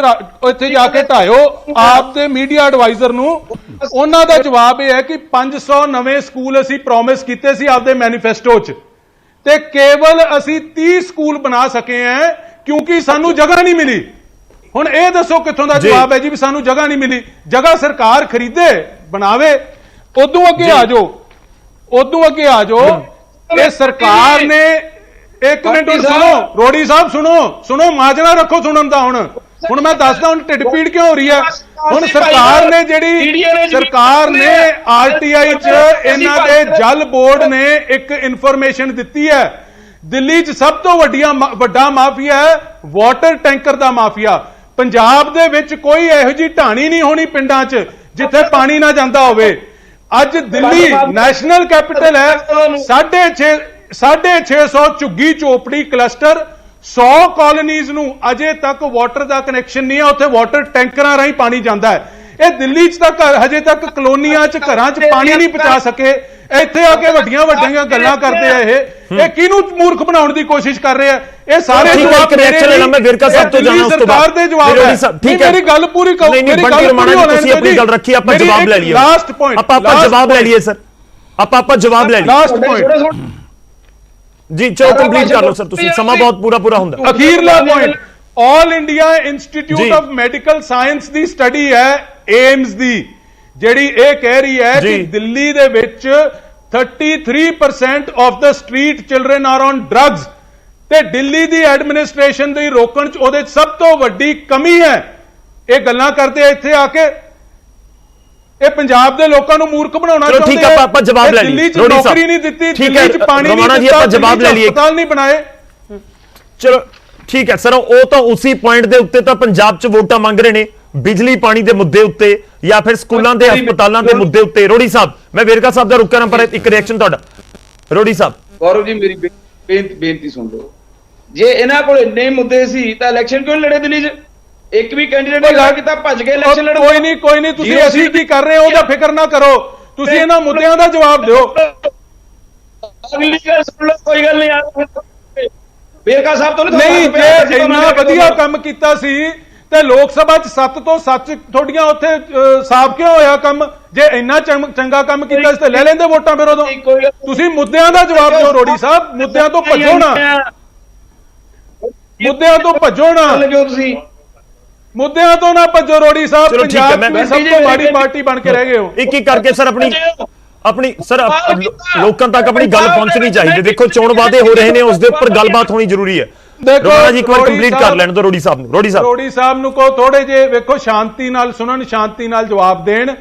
ਇੱਥੇ ਜਾ ਕੇ ਢਾਇਓ ਆਪਦੇ ਮੀਡੀਆ ਐਡਵਾਈਜ਼ਰ ਨੂੰ। ਉਹਨਾਂ ਦਾ ਜਵਾਬ ਇਹ ਹੈ ਕਿ 500 ਨਵੇਂ ਸਕੂਲ ਅਸੀਂ ਪ੍ਰੋਮਿਸ ਕੀਤੇ ਸੀ ਆਪਦੇ ਮੈਨੀਫੈਸਟੋ 'ਚ, ਤੇ ਕੇਵਲ ਅਸੀਂ 30 ਸਕੂਲ ਬਣਾ ਸਕੇ ਹਾਂ ਕਿਉਂਕਿ ਸਾਨੂੰ ਜਗ੍ਹਾ ਨਹੀਂ ਮਿਲੀ। ਹੁਣ ਇਹ ਦੱਸੋ ਕਿੱਥੋਂ ਦਾ ਜਵਾਬ ਹੈ ਜੀ ਵੀ ਸਾਨੂੰ ਜਗ੍ਹਾ ਨਹੀਂ ਮਿਲੀ? ਜਗ੍ਹਾ ਸਰਕਾਰ ਖਰੀਦੇ ਬਣਾਵੇ। ਉਦੋਂ ਅੱਗੇ ਆ ਜਾਓ, ਉਦੋਂ ਅੱਗੇ ਆ ਜਾਓ। ਇਹ ਸਰਕਾਰ ਨੇ, ਇੱਕ ਮਿੰਟ ਸੁਣੋ ਰੋੜੀ ਸਾਹਿਬ, ਸੁਣੋ ਮਾਜਰਾ ਰੱਖੋ ਸੁਣਨ ਦਾ। ਹੁਣ ਮੈਂ ਦੱਸਦਾ ਹੁਣ ਢਿੱਡ ਪੀੜ ਕਿਉਂ ਹੋ ਰਹੀ ਹੈ। ਹੁਣ ਸਰਕਾਰ ਨੇ ਆਰਟੀਆਈ 'ਚ ਇਹਨਾਂ ਦੇ ਜਲ ਬੋਰਡ ਨੇ ਇੱਕ ਇਨਫੋਰਮੇਸ਼ਨ ਦਿੱਤੀ ਹੈ। ਦਿੱਲੀ 'ਚ ਸਭ ਤੋਂ ਵੱਡਾ ਮਾਫੀਆ ਹੈ ਵਾਟਰ ਟੈਂਕਰ ਦਾ ਮਾਫੀਆ। ਪੰਜਾਬ ਦੇ ਵਿੱਚ ਕੋਈ ਇਹੋ ਜਿਹੀ ਢਾਣੀ ਨਹੀਂ ਹੋਣੀ ਪਿੰਡਾਂ 'ਚ ਜਿੱਥੇ ਪਾਣੀ ਨਾ ਜਾਂਦਾ ਹੋਵੇ। ਅੱਜ ਦਿੱਲੀ ਨੈਸ਼ਨਲ ਕੈਪੀਟਲ ਹੈ, 650 ਝੁੱਗੀ ਚੋਪੜੀ ਕਲਸਟਰ, 100 ਕਾਲੋਨੀਜ਼ ਨੂੰ ਅਜੇ ਤੱਕ ਵਾਟਰ ਦਾ ਕਨੈਕਸ਼ਨ ਨਹੀਂ ਹੈ। ਉੱਥੇ ਵਾਟਰ ਟੈਂਕਰਾਂ ਰਾਹੀਂ ਪਾਣੀ ਜਾਂਦਾ ਹੈ। ਇਹ ਦਿੱਲੀ 'ਚ ਤਾਂ ਹਜੇ ਤੱਕ ਕਲੋਨੀਆਂ 'ਚ ਘਰਾਂ 'ਚ ਪਾਣੀ ਨਹੀਂ ਪਹੁੰਚਾ ਸਕੇ। ਇੱਥੇ ਆ ਕੇ ਵੱਡੀਆਂ ਗੱਲਾਂ ਕਰਦੇ ਆ। ਇਹ ਕਿਹਨੂੰ ਮੂਰਖ ਬਣਾਉਣ ਦੀ ਕੋਸ਼ਿਸ਼ ਕਰ ਰਹੇ ਆ? ਇਹ ਸਾਰੇ ਜਵਾਬ ਮੈਂ ਵੇਰਕਾ ਸਾਹਿਬ ਤੋਂ ਜਾਣਾ, ਉਸ ਤੋਂ ਬਾਅਦ ਦੇ ਜਵਾਬ ਹੈ। ਠੀਕ ਹੈ, ਮੇਰੀ ਗੱਲ ਪੂਰੀ ਕਰੋ। ਮੇਰੀ ਗੱਲ ਪੂਰੀ ਹੋਣ ਤੁਸੀਂ ਆਪਣੀ ਗੱਲ ਰੱਖੀ, ਆਪਾਂ ਜਵਾਬ ਲੈ ਲਈਏ। ਲਾਸਟ ਪੁਆਇੰਟ, ਆਪਾਂ ਜਵਾਬ ਲੈ ਲਈਏ ਸਰ, ਆਪਾਂ ਜਵਾਬ ਲੈ ਲਈਏ। ਲਾਸਟ ਪੁਆਇੰਟ ਜੀ ਚਲੋ ਕੰਪਲੀਟ ਕਰ ਲਓ ਸਰ, ਤੁਸੀਂ ਸਮਾਂ ਬਹੁਤ ਪੂਰਾ ਹੁੰਦਾ। ਅਖੀਰਲਾ point, All India Institute of Medical Science ਦੀ ਸਟੱਡੀ ਹੈ ਏਮਸ ਦੀ, ਜਿਹੜੀ ਇਹ ਕਹਿ ਰਹੀ ਹੈ ਕਿ ਦਿੱਲੀ ਦੇ ਵਿੱਚ 33% of the street children are on drugs, ਤੇ ਦਿੱਲੀ ਦੀ ਐਡਮਿਨਿਸਟ੍ਰੇਸ਼ਨ ਦੀ ਰੋਕਣ 'ਚ ਉਹਦੇ ਸਭ ਤੋਂ ਵੱਡੀ ਕਮੀ ਹੈ। ਇਹ ਗੱਲਾਂ ਕਰਦੇ ਇੱਥੇ ਆ ਕੇ ਇਹ ਪੰਜਾਬ ਦੇ ਲੋਕਾਂ ਨੂੰ ਮੂਰਖ ਬਣਾਉਣਾ ਚਾਹੁੰਦੇ ਆ। ਠੀਕ ਹੈ, ਆਪਾਂ ਜਵਾਬ ਲੈ ਲਈਏ। ਦਿੱਲੀ 'ਚ ਨੌਕਰੀ ਨਹੀਂ ਦਿੱਤੀ, ਦਿੱਲੀ 'ਚ ਪਾਣੀ ਨਹੀਂ ਦਿੱਤਾ, ਆਪਾਂ ਜਵਾਬ ਲੈ ਲਈਏ। ਹਸਪਤਾਲ ਨਹੀਂ ਬਣਾਏ। ਚਲੋ ਠੀਕ ਹੈ ਸਰ, ਉਹ ਤਾਂ ਉਸੇ ਪੁਆਇੰਟ ਦੇ ਉੱਤੇ ਤਾਂ ਪੰਜਾਬ 'ਚ ਵੋਟਾਂ ਮੰਗ ਰਹੇ ਨੇ, ਬਿਜਲੀ ਪਾਣੀ ਦੇ ਮੁੱਦੇ ਉੱਤੇ ਜਾਂ ਫਿਰ ਸਕੂਲਾਂ ਦੇ ਹਸਪਤਾਲਾਂ ਦੇ ਮੁੱਦੇ ਉੱਤੇ। ਰੋੜੀ ਸਾਹਿਬ, ਮੈਂ ਵੇਰਕਾ ਸਾਹਿਬ ਦਾ ਰੁਕ ਕਰਾਂ ਪਰ ਇੱਕ ਰਿਐਕਸ਼ਨ ਤੁਹਾਡਾ। ਰੋੜੀ ਸਾਹਿਬ। ਗੌਰਵ ਜੀ ਮੇਰੀ ਬੇਨਤੀ ਸੁਣ ਲਓ। ਜੇ ਇਹਨਾਂ ਕੋਲ ਇੰਨੇ ਮੁੱਦੇ ਸੀ ਤਾਂ ਇਲੈਕਸ਼ਨ ਕਿਉਂ ਲੜੇ ਦਿੱਲੀ 'ਚ? ਇੱਕ ਵੀ ਕੈਂਡੀਡੇਟ ਨੇ ਲਾ ਕੀਤਾ ਭੱਜ ਕੇ ਇਲੈਕਸ਼ਨ ਲੜੋ। ਕੋਈ ਨਹੀਂ ਤੁਸੀਂ ਅਸੀਂ ਕੀ ਕਰ ਰਹੇ ਹਾਂ ਉਹਦਾ ਫਿਕਰ ਨਾ ਕਰੋ, ਤੁਸੀਂ ਇਹਨਾਂ ਮੁੱਦਿਆਂ ਦਾ ਜਵਾਬ ਦਿਓ। ਅਗਲੀ ਗੱਲ ਸੁਣ ਲਓ, ਕੋਈ ਗੱਲ ਨਹੀਂ ਯਾਰ। ਵੇਰਕਾ ਸਾਹਿਬ ਤੋਂ ਨਹੀਂ, ਜੇ ਇੰਨਾ ਵਧੀਆ ਕੰਮ ਕੀਤਾ ਸੀ ਤੇ ਲੋਕ ਸਭਾ 'ਚ 7 ਤੋਂ 7 ਤੁਹਾਡੀਆਂ ਉੱਥੇ ਸਾਫ਼ ਕਿਉਂ ਹੋਇਆ ਕੰਮ? ਜੇ ਇੰਨਾ ਚੰਗਾ ਕੰਮ ਕੀਤਾ ਸੀ ਤੇ ਲੈ ਲੈਂਦੇ ਵੋਟਾਂ ਫਿਰ ਉਦੋਂ। ਤੁਸੀਂ ਮੁੱਦਿਆਂ ਦਾ ਜਵਾਬ ਦਿਓ ਰੋੜੀ ਸਾਹਿਬ, ਮੁੱਦਿਆਂ ਤੋਂ ਭੱਜੋ ਨਾ, ਮੁੱਦਿਆਂ ਤੋਂ ਭੱਜੋ ਨਾ, ਤੁਸੀਂ ਮੁੱਦਿਆਂ ਤੋਂ ਨਾ ਭੱਜੋ ਰੋੜੀ ਸਾਹਿਬ। ਪੰਜਾਬ ਦੀ ਸਭ ਤੋਂ ਮਾੜੀ ਪਾਰਟੀ ਬਣ ਕੇ ਰਹਿ ਗਏ ਹੋ। ਇੱਕ ਕਰਕੇ ਸਰ ਆਪਣੀ ਸਰ ਲੋਕਾਂ ਤੱਕ ਆਪਣੀ ਗੱਲ ਪਹੁੰਚਣੀ ਚਾਹੀਦੀ। ਦੇਖੋ ਚੋਣ ਵਾਅਦੇ ਹੋ ਰਹੇ ਨੇ, ਉਸ ਦੇ ਉੱਪਰ ਗੱਲਬਾਤ ਹੋਣੀ ਜ਼ਰੂਰੀ ਹੈ। ਰੋਣਾ ਜੀ ਇੱਕ ਵਾਰ ਕੰਪਲੀਟ ਕਰ ਲੈਣ ਦਿਓ ਰੋੜੀ ਸਾਹਿਬ ਨੂੰ। ਰੋੜੀ ਸਾਹਿਬ ਨੂੰ ਕਹੋ ਥੋੜੇ ਜੇ ਵੇਖੋ ਸ਼ਾਂਤੀ ਨਾਲ ਸੁਣਨ, ਸ਼ਾਂਤੀ ਨਾਲ ਜਵਾਬ ਦੇਣ।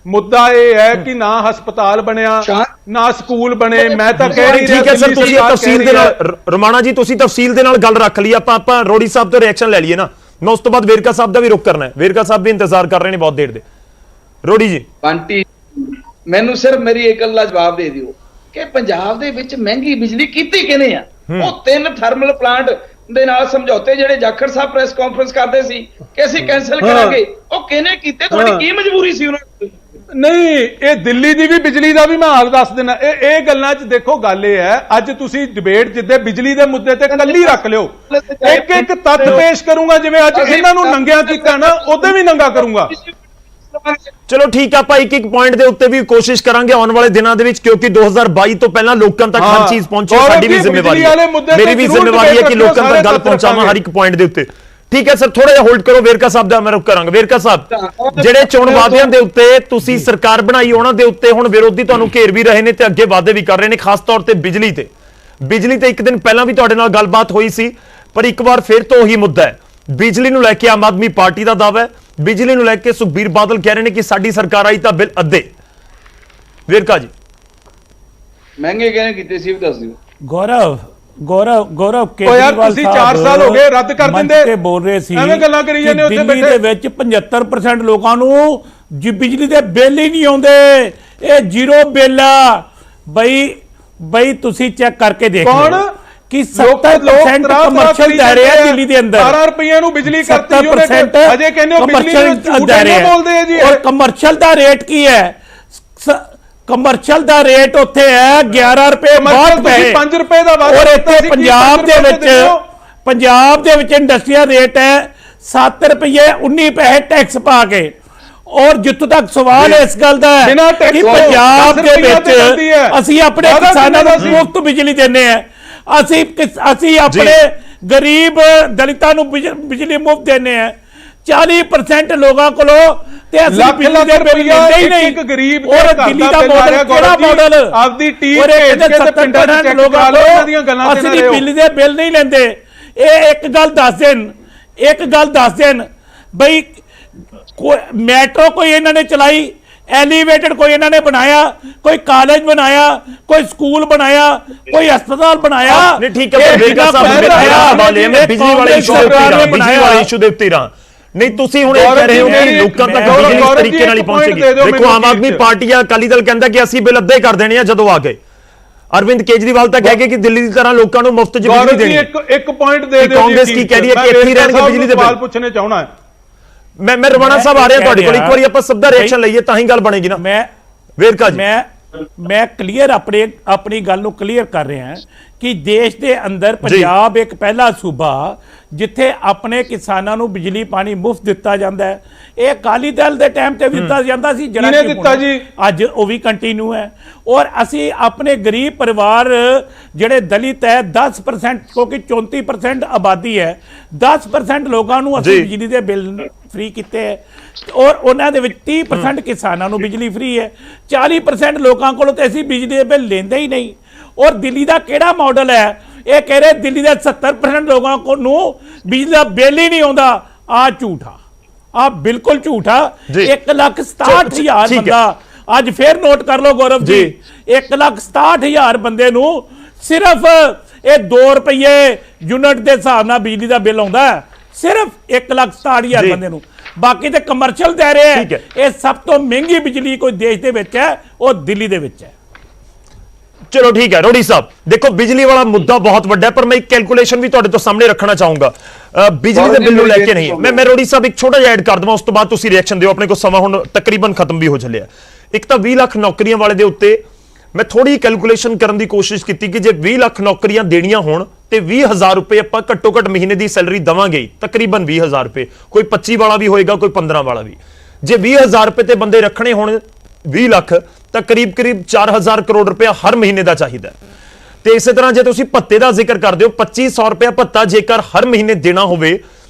ਮੁੱਦਾ ਇਹ ਹੈ ਕਿ ਨਾ ਹਸਪਤਾਲ ਬਣਿਆ, ਨਾ ਸਕੂਲ ਬਣੇ। ਮੈਂ ਤਾਂ ਕਹਿ ਰਹੀ ਠੀਕ ਹੈ ਸਰ, ਤੁਸੀਂ ਤਫਸੀਲ ਦੇ ਨਾਲ ਰਮਾਣਾ ਜੀ, ਤੁਸੀਂ ਤਫਸੀਲ ਦੇ ਨਾਲ ਗੱਲ ਰੱਖ ਲਈ। ਆਪਾਂ ਰੋੜੀ ਸਾਹਿਬ ਤੋਂ ਰਿਐਕਸ਼ਨ ਲੈ ਲਈਏ ਨਾ, ਮੈਂ ਉਸ ਤੋਂ ਬਾਅਦ ਵੇਰਕਾ ਸਾਹਿਬ ਦਾ ਵੀ ਰੁਕ ਕਰਨਾ ਹੈ। ਵੇਰਕਾ ਸਾਹਿਬ ਵੀ ਇੰਤਜ਼ਾਰ ਕਰ ਰਹੇ ਨੇ ਬਹੁਤ ਦੇਰ ਦੇ। ਰੋੜੀ ਜੀ ਬੰਟੀ, ਮੈਨੂੰ ਸਿਰਫ ਮੇਰੀ ਇੱਕ ਗੱਲ ਦਾ ਜਵਾਬ ਦੇ ਦਿਓ ਕਿ ਪੰਜਾਬ ਦੇ ਵਿੱਚ ਮਹਿੰਗੀ ਬਿਜਲੀ ਕੀਤੀ ਕਿਹਨੇ ਆ? ਉਹ 3 ਥਰਮਲ ਪਲਾਂਟ ਦੇ ਨਾਲ ਸਮਝੌਤੇ ਜਿਹੜੇ ਜਾਖੜ ਸਾਹਿਬ ਪ੍ਰੈਸ ਕਾਨਫਰੰਸ ਕਰਦੇ ਸੀ ਕਿ ਅਸੀਂ ਕੈਨਸਲ ਕਰਾਂਗੇ, ਉਹ ਕਿਹਨੇ ਕੀਤੇ? ਤੁਹਾਡੀ ਕੀ ਮਜਬੂਰੀ ਸੀ ਉਹਨਾਂ ਦੀ? ਨਹੀਂ, ਇਹ ਦਿੱਲੀ ਦੀ ਵੀ ਬਿਜਲੀ ਦਾ ਵੀ ਮੈਂ ਹਾਲ ਦੱਸ ਦੇਣਾ। ਇਹ ਗੱਲਾਂ 'ਚ ਦੇਖੋ ਗੱਲ ਇਹ ਹੈ, ਅੱਜ ਤੁਸੀਂ ਡਿਬੇਟ ਜਿੱਦੇ ਬਿਜਲੀ ਦੇ ਮੁੱਦੇ ਤੇ ਕੱਲੀ ਰੱਖ ਲਿਓ। ਇੱਕ ਤੱਥ ਪੇਸ਼ ਕਰੂੰਗਾ, ਜਿਵੇਂ ਅੱਜ ਇਹਨਾਂ ਨੂੰ ਨੰਗਿਆ ਕੀਤਾ ਨਾ, ਉਹਦੇ ਵੀ ਨੰਗਾ ਕਰੂੰਗਾ। ਚਲੋ ਠੀਕ ਆ, ਆਪਾਂ ਇੱਕ ਪੁਆਇੰਟ ਦੇ ਉੱਤੇ ਵੀ ਕੋਸ਼ਿਸ਼ ਕਰਾਂਗੇ ਆਉਣ ਵਾਲੇ ਦਿਨਾਂ ਦੇ ਵਿੱਚ, ਕਿਉਂਕਿ 2022 ਤੋਂ ਪਹਿਲਾਂ ਲੋਕਾਂ ਤੱਕ ਹਰ ਚੀਜ਼ ਪਹੁੰਚੇ। ਸਾਡੀ ਵੀ ਜ਼ਿੰਮੇਵਾਰੀ ਹੈ, ਮੇਰੀ ਵੀ ਜ਼ਿੰਮੇਵਾਰੀ ਹੈ ਕਿ ਲੋਕਾਂ ਤੱਕ ਗੱਲ ਪਹੁੰਚਾਵਾਂ ਹਰ ਇੱਕ ਪੁਆਇੰਟ ਦੇ ਉੱਤੇ। ਠੀਕ ਹੈ ਸਰ, ਥੋੜਾ ਜਿਹਾ ਹੋਲਡ ਕਰੋ, ਵੇਰਕਾ ਸਾਹਿਬ ਦਾ ਮੈਂ ਰੁਕ ਕਰਾਂਗਾ। ਵੇਰਕਾ ਸਾਹਿਬ, ਜਿਹੜੇ ਚੋਣ ਵਾਅਦਿਆਂ ਦੇ ਉੱਤੇ ਤੁਸੀਂ ਸਰਕਾਰ ਬਣਾਈ, ਉਹਨਾਂ ਦੇ ਉੱਤੇ ਹੁਣ ਵਿਰੋਧੀ ਤੁਹਾਨੂੰ ਘੇਰ ਵੀ ਰਹੇ ਨੇ ਤੇ ਅੱਗੇ ਵਾਅਦੇ ਵੀ ਕਰ ਰਹੇ ਨੇ, ਖਾਸ ਤੌਰ ਤੇ ਬਿਜਲੀ ਤੇ ਇੱਕ ਦਿਨ ਪਹਿਲਾਂ ਵੀ ਤੁਹਾਡੇ ਨਾਲ ਗੱਲਬਾਤ ਹੋਈ ਸੀ, ਪਰ ਇੱਕ ਵਾਰ ਫਿਰ ਤੋਂ ਉਹੀ ਮੁੱਦਾ ਹੈ। ਬਿਜਲੀ ਨੂੰ ਲੈ ਕੇ ਆਮ ਆਦਮੀ ਪਾਰਟੀ ਦਾ ਦਾਅਵਾ ਹੈ, ਬਿਜਲੀ ਨੂੰ ਲੈ ਕੇ ਸੁਖਬੀਰ ਬਾਦਲ ਕਹਿ ਰਹੇ ਨੇ ਕਿ ਸਾਡੀ ਸਰਕਾਰ ਆਈ ਤਾਂ ਬਿੱਲ ਅੱਧੇ। ਵੇਰਕਾ ਜੀ, ਮਹਿੰਗੇ ਕਿਹਨੇ ਕੀਤੇ ਸੀ, ਵੀ ਦੱਸ ਦਿਓ। ਗੌਰਵ ਕੇਜਰੀਵਾਲ ਤੁਸੀਂ 4 ਸਾਲ ਹੋ ਗਏ ਰੱਦ ਕਰ ਦਿੰਦੇ ਤੇ ਬੋਲ ਰਹੇ ਸੀ, ਐਵੇਂ ਗੱਲਾਂ ਕਰੀ ਜਾਂਦੇ ਉੱਥੇ ਦਿੱਲੀ ਦੇ ਵਿੱਚ 75% ਲੋਕਾਂ ਨੂੰ ਬਿਜਲੀ ਦੇ ਬਿੱਲ ਹੀ ਨਹੀਂ ਆਉਂਦੇ, ਇਹ ਜ਼ੀਰੋ ਬਿੱਲ ਆ। ਬਈ ਤੁਸੀਂ ਚੈੱਕ ਕਰਕੇ ਦੇਖੋ ਕਿ 70% ਕਮਰਸ਼ੀਅਲ ਦਾਇਰੇ ਆ ਦਿੱਲੀ ਦੇ ਅੰਦਰ। 12 ਰੁਪਏ ਨੂੰ ਬਿਜਲੀ ਕਰਤੀ ਉਹਨੇ, ਅਜੇ ਕਹਿੰਦੇ ਹੋ ਬਿਜਲੀ ਨੂੰ ਝੂਠ ਬੋਲਦੇ ਆ ਜੀ। ਔਰ ਕਮਰਸ਼ੀਅਲ ਦਾ ਰੇਟ ਕੀ ਹੈ? ਕਮਰਸ਼ੀਅਲ ਦਾ ਰੇਟ ਉੱਥੇ ਹੈ 11 ਰੁਪਏ ਬਹੁਤ ਪੈਸੇ, 5 ਰੁਪਏ ਦਾ ਵਾਅਦਾ। ਔਰ ਇੱਥੇ ਪੰਜਾਬ ਦੇ ਵਿੱਚ ਇੰਡਸਟਰੀਅਲ ਰੇਟ ਹੈ 7 ਰੁਪਏ 19 ਪੈਸੇ ਟੈਕਸ ਪਾ ਕੇ। ਔਰ ਜਿੱਥੋਂ ਤੱਕ ਸਵਾਲ ਇਸ ਗੱਲ ਦਾ ਹੈ ਕਿ ਪੰਜਾਬ ਦੇ ਵਿੱਚ ਅਸੀਂ ਆਪਣੇ ਕਿਸਾਨਾਂ ਨੂੰ ਮੁਫਤ ਬਿਜਲੀ ਦਿੰਦੇ ਆ, ਅਸੀਂ ਆਪਣੇ ਗਰੀਬ ਦਲਿਤਾਂ ਨੂੰ ਬਿਜਲੀ ਮੁਫਤ ਦਿੰਦੇ ਆ। 40% ਲੋਕਾਂ ਕੋਲੋਂ ਤੇ ਅਸੀਂ ਬਿਜਲੀ ਦੇ ਬਿੱਲ ਲੈਂਦੇ ਹੀ ਨਹੀਂ। ਇੱਕ ਗਰੀਬ ਔਰ ਦਿੱਲੀ ਦਾ ਮਾਡਲ ਕਿਹੜਾ ਮਾਡਲ? ਆਪਦੀ ਟੀਮ ਔਰ ਇਹਦੇ 70% ਲੋਕਾਂ ਕੋਲੋਂ ਅਸੀਂ ਬਿਜਲੀ ਦੇ ਬਿੱਲ ਨਹੀਂ ਲੈਂਦੇ। ਇਹ ਇੱਕ ਗੱਲ ਦੱਸ ਦੇਣ ਬਈ, ਮੈਟਰੋ ਕੋਈ ਇਹਨਾਂ ਨੇ ਚਲਾਈ, ਐਲੀਵੇਟਡ ਕੋਈ ਇਹਨਾਂ ਨੇ ਬਣਾਇਆ, ਕੋਈ ਕਾਲਜ ਬਣਾਇਆ, ਕੋਈ ਸਕੂਲ ਬਣਾਇਆ, ਕੋਈ ਹਸਪਤਾਲ ਬਣਾਇਆ? ਨਹੀਂ ਠੀਕ ਹੈ, ਵੇਰਕਾ ਸਾਹਿਬ ਬਿਜਲੀ ਵਾਲੇ ਇਸ਼ੂ ਦੇ ਉੱਤੇ ਨਹੀਂ, ਤੁਸੀਂ ਹੁਣ ਇਹ ਕਹਿ ਰਹੇ ਹੋ ਕਿ ਲੋਕਾਂ ਤੱਕ ਬਿਜਲੀ ਇਸ ਤਰੀਕੇ ਨਾਲ ਹੀ ਪਹੁੰਚੇਗੀ। ਦੇਖੋ, ਆਮ ਆਦਮੀ ਪਾਰਟੀ ਜਾਂ ਅਕਾਲੀ ਦਲ ਕਹਿੰਦਾ ਕਿ ਅਸੀਂ ਬਿੱਲ ਅੱਧੇ ਕਰ ਦੇਣੇ ਆ, ਜਦੋਂ ਆ ਗਏ ਅਰਵਿੰਦ ਕੇਜਰੀਵਾਲ ਤਾਂ ਕਹਿ ਗਏ ਕਿ ਦਿੱਲੀ ਦੀ ਤਰ੍ਹਾਂ ਲੋਕਾਂ ਨੂੰ ਮੁਫਤ ਬਿਜਲੀ ਦੇਣੀ। ਇੱਕ ਪੁਆਇੰਟ ਦੇ ਦਿਓ, ਕਾਂਗਰਸ ਕੀ ਕਹਿ ਰਹੀ ਹੈ ਕਿ ਇੱਥੇ ਰਹਿਣਗੇ ਬਿਜਲੀ ਦੇ ਬਿੱਲ? ਪੁੱਛਣੇ ਚਾਹਣਾ ਹੈ ਮੈਂ ਰਵਾਨਾ ਸਾਹਿਬ ਆ ਰਿਹਾ ਤੁਹਾਡੇ ਕੋਲ, ਇੱਕ ਵਾਰੀ ਆਪਾਂ ਸਭ ਦਾ ਰਿਐਕਸ਼ਨ ਲਈਏ ਤਾਂ ਹੀ ਗੱਲ ਬਣੇਗੀ ਨਾ। ਵੇਰਕਾ ਜੀ, ਮੈਂ ਕਲੀਅਰ ਆਪਣੀ ਗੱਲ ਨੂੰ ਕਲੀਅਰ ਕਰ ਰਿਹਾ ਕਿ ਦੇਸ਼ ਦੇ ਅੰਦਰ ਪੰਜਾਬ ਇੱਕ ਪਹਿਲਾ ਸੂਬਾ ਜਿੱਥੇ ਆਪਣੇ ਕਿਸਾਨਾਂ ਨੂੰ ਬਿਜਲੀ ਪਾਣੀ ਮੁਫਤ ਦਿੱਤਾ ਜਾਂਦਾ ਹੈ। ਇਹ ਅਕਾਲੀ ਦਲ ਦੇ ਟਾਈਮ ਤੇ ਵੀ ਦਿੱਤਾ ਜਾਂਦਾ ਸੀ, ਜਿਹਨੇ ਦਿੱਤਾ ਜੀ, ਅੱਜ ਉਹ ਵੀ ਕੰਟੀਨਿਊ ਹੈ। ਔਰ ਅਸੀਂ ਆਪਣੇ ਗਰੀਬ ਪਰਿਵਾਰ ਜਿਹੜੇ ਦਲਿਤ ਹੈ 10%, ਕਿਉਂਕਿ 34% ਆਬਾਦੀ ਹੈ, 10% ਲੋਕਾਂ ਨੂੰ ਅਸੀਂ ਬਿਜਲੀ ਦੇ ਬਿੱਲ ਫ੍ਰੀ ਕੀਤੇ ਹੈ। ਔਰ ਉਹਨਾਂ ਦੇ ਵਿੱਚ 30% ਕਿਸਾਨਾਂ ਨੂੰ ਬਿਜਲੀ ਫ੍ਰੀ ਹੈ, 40% ਲੋਕਾਂ ਕੋਲੋਂ ਤੇ ਅਸੀਂ ਬਿਜਲੀ ਦੇ ਬਿੱਲ ਲੈਂਦੇ ਹੀ ਨਹੀਂ। ਔਰ ਦਿੱਲੀ ਦਾ ਕਿਹੜਾ ਮਾਡਲ ਹੈ? ਇਹ ਕਹਿ ਰਹੇ ਦਿੱਲੀ ਦੇ 70% ਲੋਕਾਂ ਨੂੰ ਬਿਜਲੀ ਦਾ ਬਿੱਲ ਹੀ ਨਹੀਂ ਆਉਂਦਾ। ਆ ਝੂਠਾ, ਆ ਬਿਲਕੁਲ ਝੂਠਾ। 1,67,000 ਬੰਦਾ, ਅੱਜ ਫੇਰ ਨੋਟ ਕਰ ਲਓ ਗੌਰਵ ਜੀ, 1,67,000 ਬੰਦੇ ਨੂੰ ਸਿਰਫ ਇਹ 2 ਰੁਪਏ ਯੂਨਿਟ ਦੇ ਹਿਸਾਬ ਨਾਲ ਬਿਜਲੀ ਦਾ ਬਿੱਲ ਆਉਂਦਾ ਹੈ, ਸਿਰਫ 1,67,000 ਬੰਦੇ ਨੂੰ। ਬਾਕੀ ਤੇ ਕਮਰਸ਼ੀਅਲ ਦੇ ਰਹੇ ਹੈ। ਇਹ ਸਭ ਤੋਂ ਮਹਿੰਗੀ ਬਿਜਲੀ ਕੋਈ ਦੇਸ਼ ਦੇ ਵਿੱਚ ਹੈ, ਉਹ ਦਿੱਲੀ ਦੇ ਵਿੱਚ ਹੈ। ਚਲੋ ਠੀਕ ਹੈ ਰੋੜੀ ਸਾਹਿਬ, ਦੇਖੋ ਬਿਜਲੀ ਵਾਲਾ ਮੁੱਦਾ ਬਹੁਤ ਵੱਡਾ ਹੈ, ਪਰ ਮੈਂ ਇੱਕ ਕੈਲਕੂਲੇਸ਼ਨ ਵੀ ਤੁਹਾਡੇ ਤੋਂ ਸਾਹਮਣੇ ਰੱਖਣਾ ਚਾਹੂੰਗਾ ਬਿਜਲੀ ਦੇ ਬਿੱਲ ਨੂੰ ਲੈ ਕੇ। ਨਹੀਂ, ਮੈਂ ਰੋੜੀ ਸਾਹਿਬ ਇੱਕ ਛੋਟਾ ਜਿਹਾ ਐਡ ਕਰ ਦਵਾਂ, ਉਸ ਤੋਂ ਬਾਅਦ ਤੁਸੀਂ ਰਿਐਕਸ਼ਨ ਦਿਓ। ਆਪਣੇ ਕੋਲ ਸਮਾਂ ਹੁਣ ਤਕਰੀਬਨ ਖਤਮ ਵੀ ਹੋ ਚੱਲਿਆ। ਇੱਕ ਤਾਂ 20 ਲੱਖ ਨੌਕਰੀਆਂ ਵਾਲੇ ਦੇ ਉੱਤੇ ਮੈਂ ਥੋੜੀ ਕੈਲਕੂਲੇਸ਼ਨ ਕਰਨ ਦੀ ਕੋਸ਼ਿਸ਼ ਕੀਤੀ ਕਿ ਜੇ 20 ਲੱਖ ਨੌਕਰੀਆਂ ਦੇਣੀਆਂ ਹੋਣ ਤੇ 20,000 ਰੁਪਏ ਆਪਾਂ ਘੱਟੋ ਘੱਟ ਮਹੀਨੇ ਦੀ ਸੈਲਰੀ ਦਵਾਂਗੇ, ਤਕਰੀਬਨ 20,000 ਰੁਪਏ, ਕੋਈ 25 ਵਾਲਾ ਵੀ ਹੋਏਗਾ, ਕੋਈ 15 ਵਾਲਾ ਵੀ। ਜੇ 20,000 ਰੁਪਏ ਤੇ ਬੰਦੇ ਰੱਖਣੇ ਹੋਣ 20 ਲੱਖ ਤਾਂ ਕਰੀਬ 4,000 ਕਰੋੜ ਰੁਪਏ ਹਰ ਮਹੀਨੇ ਦਾ ਚਾਹੀਦਾ। ਤੇ ਇਸੇ ਤਰ੍ਹਾਂ ਜੇ ਤੁਸੀਂ ਭੱਤੇ ਦਾ ਜ਼ਿਕਰ ਕਰਦੇ ਹੋ, 2500 ਰੁਪਏ ਭੱਤਾ ਜੇਕਰ ਹਰ ਮਹੀਨੇ ਦੇਣਾ ਹੋਵੇ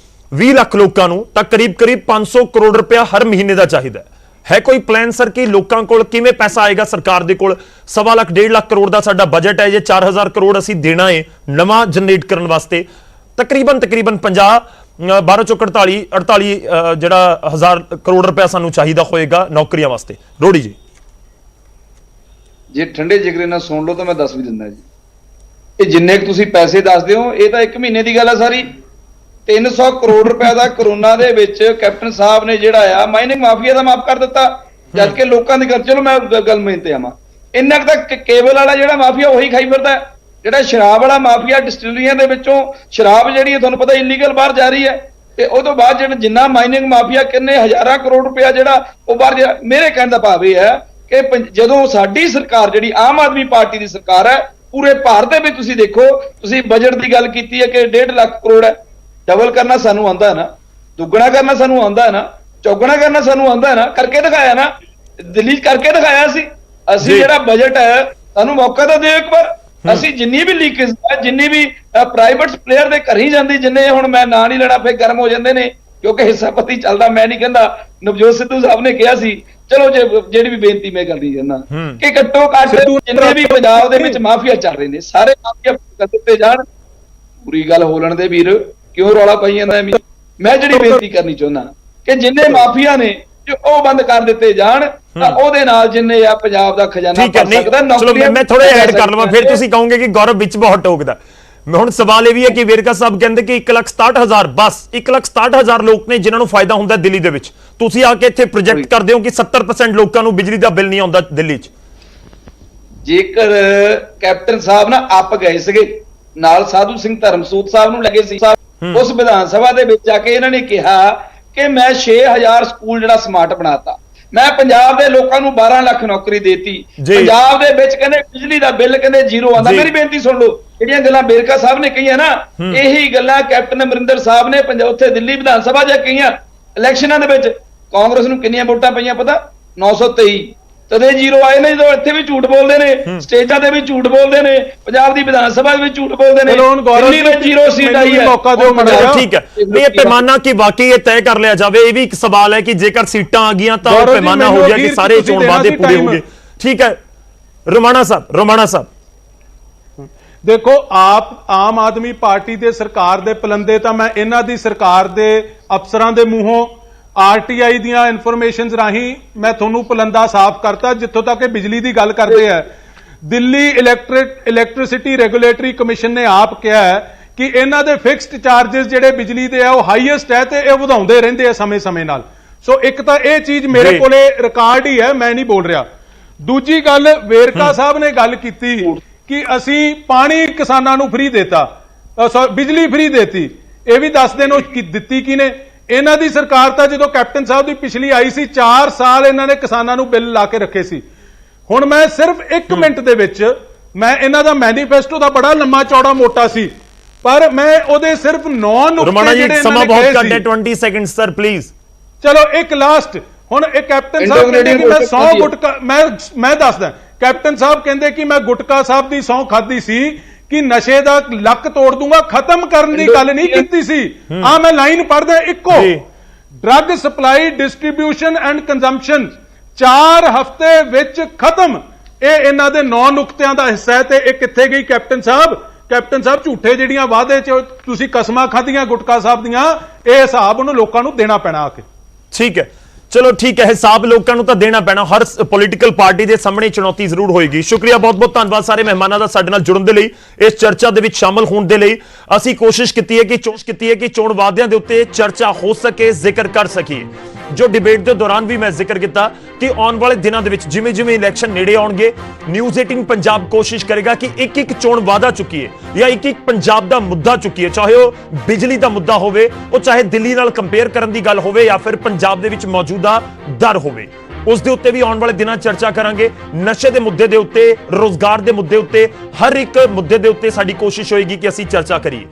20 ਲੱਖ ਲੋਕਾਂ ਨੂੰ ਤਾਂ ਕਰੀਬ 500 ਕਰੋੜ ਰੁਪਏ ਹਰ ਮਹੀਨੇ ਦਾ ਚਾਹੀਦਾ ਹੈ। ਕੋਈ ਪਲਾਨ ਸਰ ਕਿ ਲੋਕਾਂ ਕੋਲ ਕਿਵੇਂ ਪੈਸਾ ਆਏਗਾ? ਸਰਕਾਰ ਦੇ ਕੋਲ 1.25 ਲੱਖ 1.5 ਲੱਖ ਕਰੋੜ ਦਾ ਸਾਡਾ ਬਜਟ ਹੈ, ਜੇ 4,000 ਕਰੋੜ ਅਸੀਂ ਦੇਣਾ ਹੈ ਨਵਾਂ ਜਨਰੇਟ ਕਰਨ ਵਾਸਤੇ, ਤਕਰੀਬਨ 50 12 ਚੋਂ 48 ਜਿਹੜਾ 1000 ਕਰੋੜ ਰੁਪਏ ਸਾਨੂੰ ਚਾਹੀਦਾ ਹੋਏਗਾ ਨੌਕਰੀਆਂ ਵਾਸਤੇ। ਰੋੜੀ ਜੀ, ਜੇ ਠੰਡੇ ਜਿਗਰੇ ਨਾਲ ਸੁਣ ਲਓ ਤਾਂ ਮੈਂ ਦੱਸ ਵੀ ਦਿੰਦਾ ਜੀ। ਇਹ ਜਿੰਨੇ ਕੁ ਤੁਸੀਂ ਪੈਸੇ ਦੱਸਦੇ ਹੋ, ਇਹ ਤਾਂ 1 ਮਹੀਨੇ ਦੀ ਗੱਲ ਆ ਸਾਰੀ। 300 ਕਰੋੜ ਰੁਪਏ ਦਾ ਕਰੋਨਾ ਦੇ ਵਿੱਚ ਕੈਪਟਨ ਸਾਹਿਬ ਨੇ ਜਿਹੜਾ ਆ ਮਾਈਨਿੰਗ ਮਾਫੀਆ ਦਾ ਮਾਫ ਕਰ ਦਿੱਤਾ, ਜਦ ਕਿ ਲੋਕਾਂ ਦੀ ਗੱਲ, ਚਲੋ ਮੈਂ ਗੱਲ ਮਿਹਨਤੇ ਆਵਾਂ, ਇੰਨਾ ਕੁ ਤਾਂ ਕੇਬਲ ਵਾਲਾ ਜਿਹੜਾ ਮਾਫੀਆ ਉਹੀ ਖਾਈ ਫਿਰਦਾ। ਜਿਹੜਾ ਸ਼ਰਾਬ ਵਾਲਾ ਮਾਫੀਆ ਡਿਸਟਿਲਰੀਆਂ ਦੇ ਵਿੱਚੋਂ ਸ਼ਰਾਬ ਜਿਹੜੀ ਹੈ ਤੁਹਾਨੂੰ ਪਤਾ ਇਲੀਗਲ ਬਾਹਰ ਜਾ ਰਹੀ ਹੈ, ਤੇ ਉਹ ਤੋਂ ਬਾਅਦ ਜਿਹੜਾ ਜਿੰਨਾ ਮਾਈਨਿੰਗ ਮਾਫੀਆ ਕਿੰਨੇ ਹਜ਼ਾਰਾਂ ਕਰੋੜ ਰੁਪਇਆ ਜਿਹੜਾ ਉਹ ਬਾਹਰ। ਮੇਰੇ ਕਹਿਣ ਦਾ ਭਾਵ ਇਹ ਹੈ ਕਿ ਜਦੋਂ ਸਾਡੀ ਸਰਕਾਰ ਜਿਹੜੀ ਆਮ ਆਦਮੀ ਪਾਰਟੀ ਦੀ ਸਰਕਾਰ ਹੈ, ਪੂਰੇ ਭਾਰਤ ਦੇ ਵਿੱਚ ਤੁਸੀਂ ਦੇਖੋ, ਤੁਸੀਂ ਬਜਟ ਦੀ ਗੱਲ ਕੀਤੀ ਹੈ ਕਿ 1.5 ਲੱਖ ਕਰੋੜ ਹੈ। ਡਬਲ ਕਰਨਾ ਸਾਨੂੰ ਆਉਂਦਾ ਹੈ ਨਾ, ਦੁੱਗਣਾ ਕਰਨਾ ਸਾਨੂੰ ਆਉਂਦਾ ਹੈ ਨਾ, ਚੌਗਣਾ ਕਰਨਾ ਸਾਨੂੰ ਆਉਂਦਾ ਨਾ, ਕਰਕੇ ਦਿਖਾਇਆ ਨਾ, ਦਿੱਲੀ 'ਚ ਕਰਕੇ ਦਿਖਾਇਆ ਸੀ ਅਸੀਂ। ਜਿਹੜਾ ਬਜਟ ਹੈ ਸਾਨੂੰ ਮੌਕਾ ਤਾਂ ਦਿਓ ਇੱਕ ਵਾਰ। ਅਸੀਂ ਜਿੰਨੀ ਵੀ ਲੀਕੇਜ ਹੈ, ਜਿੰਨੀ ਵੀ ਪ੍ਰਾਈਵੇਟ ਪਲੇਅਰ ਦੇ ਘਰ ਹੀ ਜਾਂਦੀ, ਜਿੰਨੇ ਹੁਣ ਮੈਂ ਨਾਂ ਨਹੀਂ ਲੈਣਾ ਫੇਰ ਗਰਮ ਹੋ ਜਾਂਦੇ ਨੇ ਕਿਉਂਕਿ ਹਿੱਸਾਪਤੀ ਚੱਲਦਾ। ਮੈਂ ਨਹੀਂ ਕਹਿੰਦਾ, ਨਵਜੋਤ ਸਿੱਧੂ ਸਾਹਿਬ ਨੇ ਕਿਹਾ ਸੀ। ਚਲੋ ਜਿਹੜੀ ਵੀ ਬੇਨਤੀ ਮੈਂ ਕਰਨੀ ਚਾਹੁੰਦਾ ਕਿ ਘੱਟੋ ਘੱਟ ਜਿੰਨੇ ਵੀ ਪੰਜਾਬ ਦੇ ਵਿੱਚ ਮਾਫੀਆ ਚੱਲ ਰਹੇ ਨੇ ਸਾਰੇ ਮਾਫੀਆ ਕਰ ਦਿੱਤੇ ਜਾਣ। ਪੂਰੀ ਗੱਲ ਹੋਲਣ ਦੇ ਵੀਰ, ਕਿਉਂ ਰੌਲਾ ਪਾਈ ਜਾਂਦਾ? ਮੈਂ ਜਿਹੜੀ ਬੇਨਤੀ ਕਰਨੀ ਚਾਹੁੰਦਾ ਕਿ ਜਿੰਨੇ ਮਾਫੀਆ ਨੇ ਉਹ ਬੰਦ ਕਰ ਦਿੱਤੇ ਜਾਣ ਤਾਂ ਉਹਦੇ ਨਾਲ ਜਿੰਨੇ ਆ ਪੰਜਾਬ ਦਾ ਖਜ਼ਾਨਾ ਭਰ ਸਕਦਾ। ਚਲੋ ਮੈਂ ਥੋੜਾ ਐਡ ਕਰ ਲਵਾਂ, ਫਿਰ ਤੁਸੀਂ ਕਹੋਗੇ ਕਿ ਗੌਰਵ ਵਿੱਚ ਬਹੁਤ ਟੋਕਦਾ। ਹੁਣ ਸਵਾਲ ਇਹ ਵੀ ਹੈ ਕਿ ਵੇਰਕਾ ਸਾਹਿਬ ਕਹਿੰਦੇ ਕਿ 1,67,000 ਬਸ 1,67,000 ਲੋਕ ਨੇ ਜਿਨ੍ਹਾਂ ਨੂੰ ਫਾਇਦਾ ਹੁੰਦਾ ਦਿੱਲੀ ਦੇ ਵਿੱਚ। ਤੁਸੀਂ ਆ ਕੇ ਇੱਥੇ ਪ੍ਰੋਜੈਕਟ ਕਰਦੇ ਹੋ ਕਿ 70% ਲੋਕਾਂ ਨੂੰ ਬਿਜਲੀ ਦਾ ਬਿੱਲ ਨਹੀਂ ਆਉਂਦਾ ਦਿੱਲੀ 'ਚ। ਜੇਕਰ ਕੈਪਟਨ ਸਾਹਿਬ ਨਾ ਆਪ ਗਏ ਸੀਗੇ ਨਾਲ ਸਾਧੂ ਸਿੰਘ ਧਰਮਸੂਤ ਸਾਹਿਬ ਨੂੰ ਲੱਗੇ ਸੀ, ਉਸ ਵਿਧਾਨ ਸਭਾ ਦੇ ਵਿੱਚ ਜਾ ਕੇ ਇਹਨਾਂ ਨੇ ਕਿਹਾ ਕਿ ਮੈਂ 6,000 ਸਕੂਲ ਜਿਹੜਾ ਸਮਾਰਟ ਬਣਾਤਾ, ਮੈਂ ਪੰਜਾਬ ਦੇ ਲੋਕਾਂ ਨੂੰ 12 ਲੱਖ ਨੌਕਰੀ ਦੇਤੀ। ਪੰਜਾਬ ਦੇ ਵਿੱਚ ਕਹਿੰਦੇ ਬਿਜਲੀ ਦਾ ਬਿੱਲ ਕਹਿੰਦੇ ਜ਼ੀਰੋ ਆਉਂਦਾ। ਮੇਰੀ ਬੇਨਤੀ ਸੁਣ ਲਓ, ਜਿਹੜੀਆਂ ਗੱਲਾਂ ਵੇਰਕਾ ਸਾਹਿਬ ਨੇ ਕਹੀਆਂ ਨਾ, ਇਹੀ ਗੱਲਾਂ ਕੈਪਟਨ ਅਮਰਿੰਦਰ ਸਾਹਿਬ ਨੇ ਉੱਥੇ ਦਿੱਲੀ ਵਿਧਾਨ ਸਭਾ 'ਚ ਕਹੀਆਂ। ਇਲੈਕਸ਼ਨਾਂ ਦੇ ਵਿੱਚ ਕਾਂਗਰਸ ਨੂੰ ਕਿੰਨੀਆਂ ਵੋਟਾਂ ਪਈਆਂ ਪਤਾ? 923। ਤਦੇ ਜ਼ੀਰੋ ਆਏ ਨੇ। ਜਦੋਂ ਇੱਥੇ ਵੀ ਝੂਠ ਬੋਲਦੇ ਨੇ, ਸਟੇਜਾਂ ਤੇ ਵੀ ਝੂਠ ਬੋਲਦੇ ਨੇ, ਪੰਜਾਬ ਦੀ ਵਿਧਾਨ ਸਭਾ ਵਿੱਚ ਝੂਠ ਬੋਲਦੇ ਨੇ। ਦਿੱਲੀ ਵਿੱਚ ਜ਼ੀਰੋ ਸੀਟ ਆਈ ਹੈ। ਠੀਕ ਹੈ, ਇਹ ਪੈਮਾਨਾ ਕੀ ਵਾਕਈ ਇਹ ਤੈਅ ਕਰ ਲਿਆ ਜਾਵੇ? ਇਹ ਵੀ ਇੱਕ ਸਵਾਲ ਹੈ ਕਿ ਜੇਕਰ ਸੀਟਾਂ ਆ ਗਈਆਂ ਤਾਂ ਉਹ ਪੈਮਾਨਾ ਹੋ ਗਿਆ ਕਿ ਸਾਰੇ ਚੋਣ ਵਾਅਦੇ ਪੂਰੇ ਹੋ ਗਏ। ਠੀਕ ਹੈ ਰੋਮਾਣਾ ਸਾਹਿਬ ਦੇਖੋ, ਆਮ ਆਦਮੀ ਪਾਰਟੀ ਦੇ ਸਰਕਾਰ ਦੇ ਪਲੰਦੇ ਤਾਂ ਮੈਂ ਇਹਨਾਂ ਦੀ ਸਰਕਾਰ ਦੇ ਅਫਸਰਾਂ ਦੇ ਮੂੰਹੋਂ ਆਰਟੀਆਈ ਦੀਆਂ ਇਨਫੋਰਮੇਸ਼ਨਸ ਰਾਹੀਂ ਮੈਂ ਤੁਹਾਨੂੰ ਪਲੰਦਾ ਸਾਫ਼ ਕਰਤਾ। ਜਿੱਥੋਂ ਤੱਕ ਇਹ ਬਿਜਲੀ ਦੀ ਗੱਲ ਕਰਦੇ ਆ, ਦਿੱਲੀ ਇਲੈਕਟ੍ਰਿਸਿਟੀ ਰੈਗੂਲੇਟਰੀ ਕਮਿਸ਼ਨ ਨੇ ਆਪ ਕਿਹਾ ਹੈ ਕਿ ਇਹਨਾਂ ਦੇ ਫਿਕਸਡ ਚਾਰजेस ਜਿਹੜੇ ਬਿਜਲੀ ਦੇ ਆ ਉਹ ਹਾਈਐਸਟ ਹੈ ਤੇ ਇਹ ਵਧਾਉਂਦੇ ਰਹਿੰਦੇ ਆ ਸਮੇਂ-ਸਮੇਂ ਨਾਲ। ਸੋ ਇੱਕ ਤਾਂ ਇਹ ਚੀਜ਼ ਮੇਰੇ ਕੋਲੇ ਰਿਕਾਰਡ ਹੀ ਹੈ, ਮੈਂ ਨਹੀਂ ਬੋਲ ਰਿਹਾ। ਦੂਜੀ ਗੱਲ, ਵੇਰਕਾ ਸਾਹਿਬ ਨੇ ਗੱਲ ਕੀਤੀ ਕਿ ਅਸੀਂ ਪਾਣੀ ਕਿਸਾਨਾਂ ਨੂੰ ਫ੍ਰੀ ਦੇਤਾ, ਬਿਜਲੀ ਫ੍ਰੀ ਦੇਤੀ। ਇਹ ਵੀ ਦੱਸ ਦੇਣ ਉਹ ਦਿੱਤੀ ਕਿਨੇ? ਇਹਨਾਂ ਦੀ ਸਰਕਾਰ ਤਾਂ ਜਦੋਂ ਕੈਪਟਨ ਸਾਹਿਬ ਦੀ ਪਿਛਲੀ ਆਈ ਸੀ 4 ਸਾਲ ਇਹਨਾਂ ਨੇ ਕਿਸਾਨਾਂ ਨੂੰ ਬਿੱਲ ਲਾ ਕੇ ਰੱਖੇ ਸੀ। ਹੁਣ ਮੈਂ ਸਿਰਫ 1 ਮਿੰਟ ਦੇ ਵਿੱਚ, ਮੈਂ ਇਹਨਾਂ ਦਾ ਮੈਨੀਫੈਸਟੋ ਦਾ ਬੜਾ ਲੰਮਾ ਚੌੜਾ ਮੋਟਾ ਸੀ, ਪਰ ਮੈਂ ਉਹਦੇ ਸਿਰਫ 9 ਨੁਕਤੇ ਜਿਹੜੇ ਸਮਾਂ ਬਹੁਤ ਘੱਟ ਹੈ, 20 ਸੈਕਿੰਡ ਸਰ ਪਲੀਜ਼। ਚਲੋ ਇੱਕ ਲਾਸਟ, ਹੁਣ ਇਹ ਕੈਪਟਨ ਸਾਹਿਬ ਕਹਿੰਦੇ ਕਿ ਮੈਂ 100 ਗੁਟਕਾ, ਮੈਂ ਦੱਸਦਾ, ਕੈਪਟਨ ਸਾਹਿਬ ਕਹਿੰਦੇ ਕਿ ਮੈਂ ਗੁਟਕਾ ਸਾਹਿਬ ਦੀ ਸਹੁੰ ਖਾਧੀ ਸੀ ਕਿ ਨਸ਼ੇ ਦਾ ਲੱਕ ਤੋੜ ਦੂੰਗਾ, ਖਤਮ ਕਰਨ ਦੀ ਗੱਲ ਨਹੀਂ ਕੀਤੀ ਸੀ। ਆ ਮੈਂ ਲਾਈਨ ਪੜ੍ਹਦਾ ਇੱਕੋ, drug supply, distribution and consumption 4 ਹਫ਼ਤੇ ਵਿੱਚ ਖਤਮ। ਇਹ ਇਹਨਾਂ ਦੇ 9 ਨੁਕਤਿਆਂ ਦਾ ਹਿੱਸਾ ਹੈ। ਤੇ ਇਹ ਕਿੱਥੇ ਗਈ ਕੈਪਟਨ ਸਾਹਿਬ? ਕੈਪਟਨ ਸਾਹਿਬ ਝੂਠੇ ਜਿਹੜੀਆਂ ਵਾਅਦੇ 'ਚ ਤੁਸੀਂ ਕਸਮਾਂ ਖਾਧੀਆਂ ਗੁਟਕਾ ਸਾਹਿਬ ਦੀਆਂ, ਇਹ ਹਿਸਾਬ ਉਹਨੂੰ ਲੋਕਾਂ ਨੂੰ ਦੇਣਾ ਪੈਣਾ ਆ ਕੇ। ਠੀਕ ਹੈ, ਚਲੋ ਠੀਕ ਹੈ, ਹਿਸਾਬ ਲੋਕਾਂ ਨੂੰ ਤਾਂ ਦੇਣਾ ਪੈਣਾ। ਹਰ ਪੋਲੀਟੀਕਲ ਪਾਰਟੀ ਦੇ ਸਾਹਮਣੇ ਚੁਣੌਤੀ ਜ਼ਰੂਰ ਹੋਏਗੀ। ਸ਼ੁਕਰੀਆ, ਬਹੁਤ ਬਹੁਤ ਧੰਨਵਾਦ ਸਾਰੇ ਮਹਿਮਾਨਾਂ ਦਾ ਸਾਡੇ ਨਾਲ ਜੁੜਨ ਦੇ ਲਈ, ਇਸ ਚਰਚਾ ਦੇ ਵਿੱਚ ਸ਼ਾਮਲ ਹੋਣ ਦੇ ਲਈ। ਅਸੀਂ ਕੋਸ਼ਿਸ਼ ਕੀਤੀ ਹੈ ਕਿ ਚੋਣ ਵਾਅਦਿਆਂ ਦੇ ਉੱਤੇ ਚਰਚਾ ਹੋ ਸਕੇ, ਜ਼ਿਕਰ ਕਰ ਸਕੀਏ। ਜੋ ਡਿਬੇਟ ਦੇ ਦੌਰਾਨ ਵੀ ਮੈਂ ਜ਼ਿਕਰ ਕੀਤਾ ਕਿ ਆਉਣ ਵਾਲੇ ਦਿਨਾਂ ਦੇ ਵਿੱਚ ਜਿਵੇਂ ਜਿਵੇਂ ਇਲੈਕਸ਼ਨ ਨੇੜੇ ਆਉਣਗੇ, ਨਿਊਜ਼ 18 ਪੰਜਾਬ ਕੋਸ਼ਿਸ਼ ਕਰੇਗਾ ਕਿ ਇੱਕ ਚੋਣ ਵਾਅਦਾ ਚੁੱਕੀਏ ਜਾਂ ਇੱਕ ਪੰਜਾਬ ਦਾ ਮੁੱਦਾ ਚੁੱਕੀਏ, ਚਾਹੇ ਉਹ ਬਿਜਲੀ ਦਾ ਮੁੱਦਾ ਹੋਵੇ, ਉਹ ਚਾਹੇ ਦਿੱਲੀ ਨਾਲ ਕੰਪੇਅਰ ਕਰਨ ਦੀ ਗੱਲ ਹੋਵੇ ਜਾਂ ਫਿਰ ਪੰਜਾਬ ਦੇ ਵਿੱਚ ਮੌਜੂਦਾ ਦਰ ਹੋਵੇ, ਉਸ ਦੇ ਉੱਤੇ ਵੀ ਆਉਣ ਵਾਲੇ ਦਿਨਾਂ ਚਰਚਾ ਕਰਾਂਗੇ। ਨਸ਼ੇ ਦੇ ਮੁੱਦੇ ਦੇ ਉੱਤੇ, ਰੋਜ਼ਗਾਰ ਦੇ ਮੁੱਦੇ ਉੱਤੇ, ਹਰ ਇੱਕ ਮੁੱਦੇ ਦੇ ਉੱਤੇ ਸਾਡੀ ਕੋਸ਼ਿਸ਼ ਹੋਏਗੀ ਕਿ ਅਸੀਂ ਚਰਚਾ ਕਰੀਏ।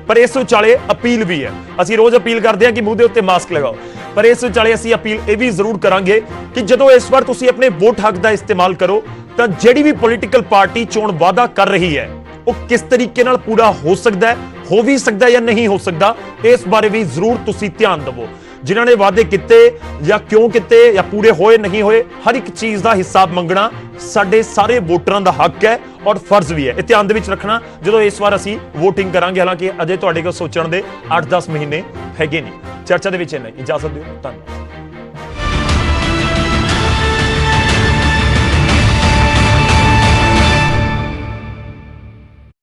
ਪਰ ਇਸ ਵਿਚਾਲੇ ਅਪੀਲ ਵੀ ਹੈ, ਅਸੀਂ ਰੋਜ਼ ਅਪੀਲ ਕਰਦੇ ਹਾਂ ਕਿ ਮੂੰਹ ਦੇ ਉੱਤੇ ਮਾਸਕ ਲਗਾਓ, ਪਰ ਇਸ ਵਿਚਾਲੇ ਅਸੀਂ ਅਪੀਲ ਇਹ ਵੀ ਜ਼ਰੂਰ ਕਰਾਂਗੇ ਕਿ ਜਦੋਂ ਇਸ ਵਾਰ ਤੁਸੀਂ ਆਪਣੇ ਵੋਟ ਹੱਕ ਦਾ ਇਸਤੇਮਾਲ ਕਰੋ ਤਾਂ ਜਿਹੜੀ ਵੀ ਪੋਲੀਟੀਕਲ ਪਾਰਟੀ ਚੋਣ ਵਾਅਦਾ ਕਰ ਰਹੀ ਹੈ ਉਹ ਕਿਸ ਤਰੀਕੇ ਨਾਲ ਪੂਰਾ ਹੋ ਸਕਦਾ ਹੈ, ਹੋ ਵੀ ਸਕਦਾ ਜਾਂ ਨਹੀਂ ਹੋ ਸਕਦਾ, ਇਸ ਬਾਰੇ ਵੀ ਜ਼ਰੂਰ ਤੁਸੀਂ ਧਿਆਨ ਦਿਵੋ। ਜਿਨ੍ਹਾਂ ਨੇ ਵਾਅਦੇ ਕੀਤੇ ਜਾਂ ਕਿਉਂ ਕੀਤੇ ਜਾਂ ਪੂਰੇ ਹੋਏ ਨਹੀਂ ਹੋਏ, ਹਰ ਇੱਕ ਚੀਜ਼ ਦਾ ਹਿਸਾਬ ਮੰਗਣਾ ਸਾਡੇ ਸਾਰੇ ਵੋਟਰਾਂ ਦਾ ਹੱਕ ਹੈ ਔਰ ਫਰਜ਼ ਵੀ ਹੈ। ਇਹ ਧਿਆਨ ਦੇ ਵਿੱਚ ਰੱਖਣਾ ਜਦੋਂ ਇਸ ਵਾਰ ਅਸੀਂ VOTING ਕਰਾਂਗੇ। ਹਾਲਾਂਕਿ ਅਜੇ ਤੁਹਾਡੇ ਕੋਲ ਸੋਚਣ ਦੇ 8-10 ਮਹੀਨੇ ਹੈਗੇ ਨੇ। ਚਰਚਾ ਦੇ ਵਿੱਚ ਇੰਨਾ ਹੀ, ਇਜਾਜ਼ਤ ਦਿਓ, ਧੰਨਵਾਦ।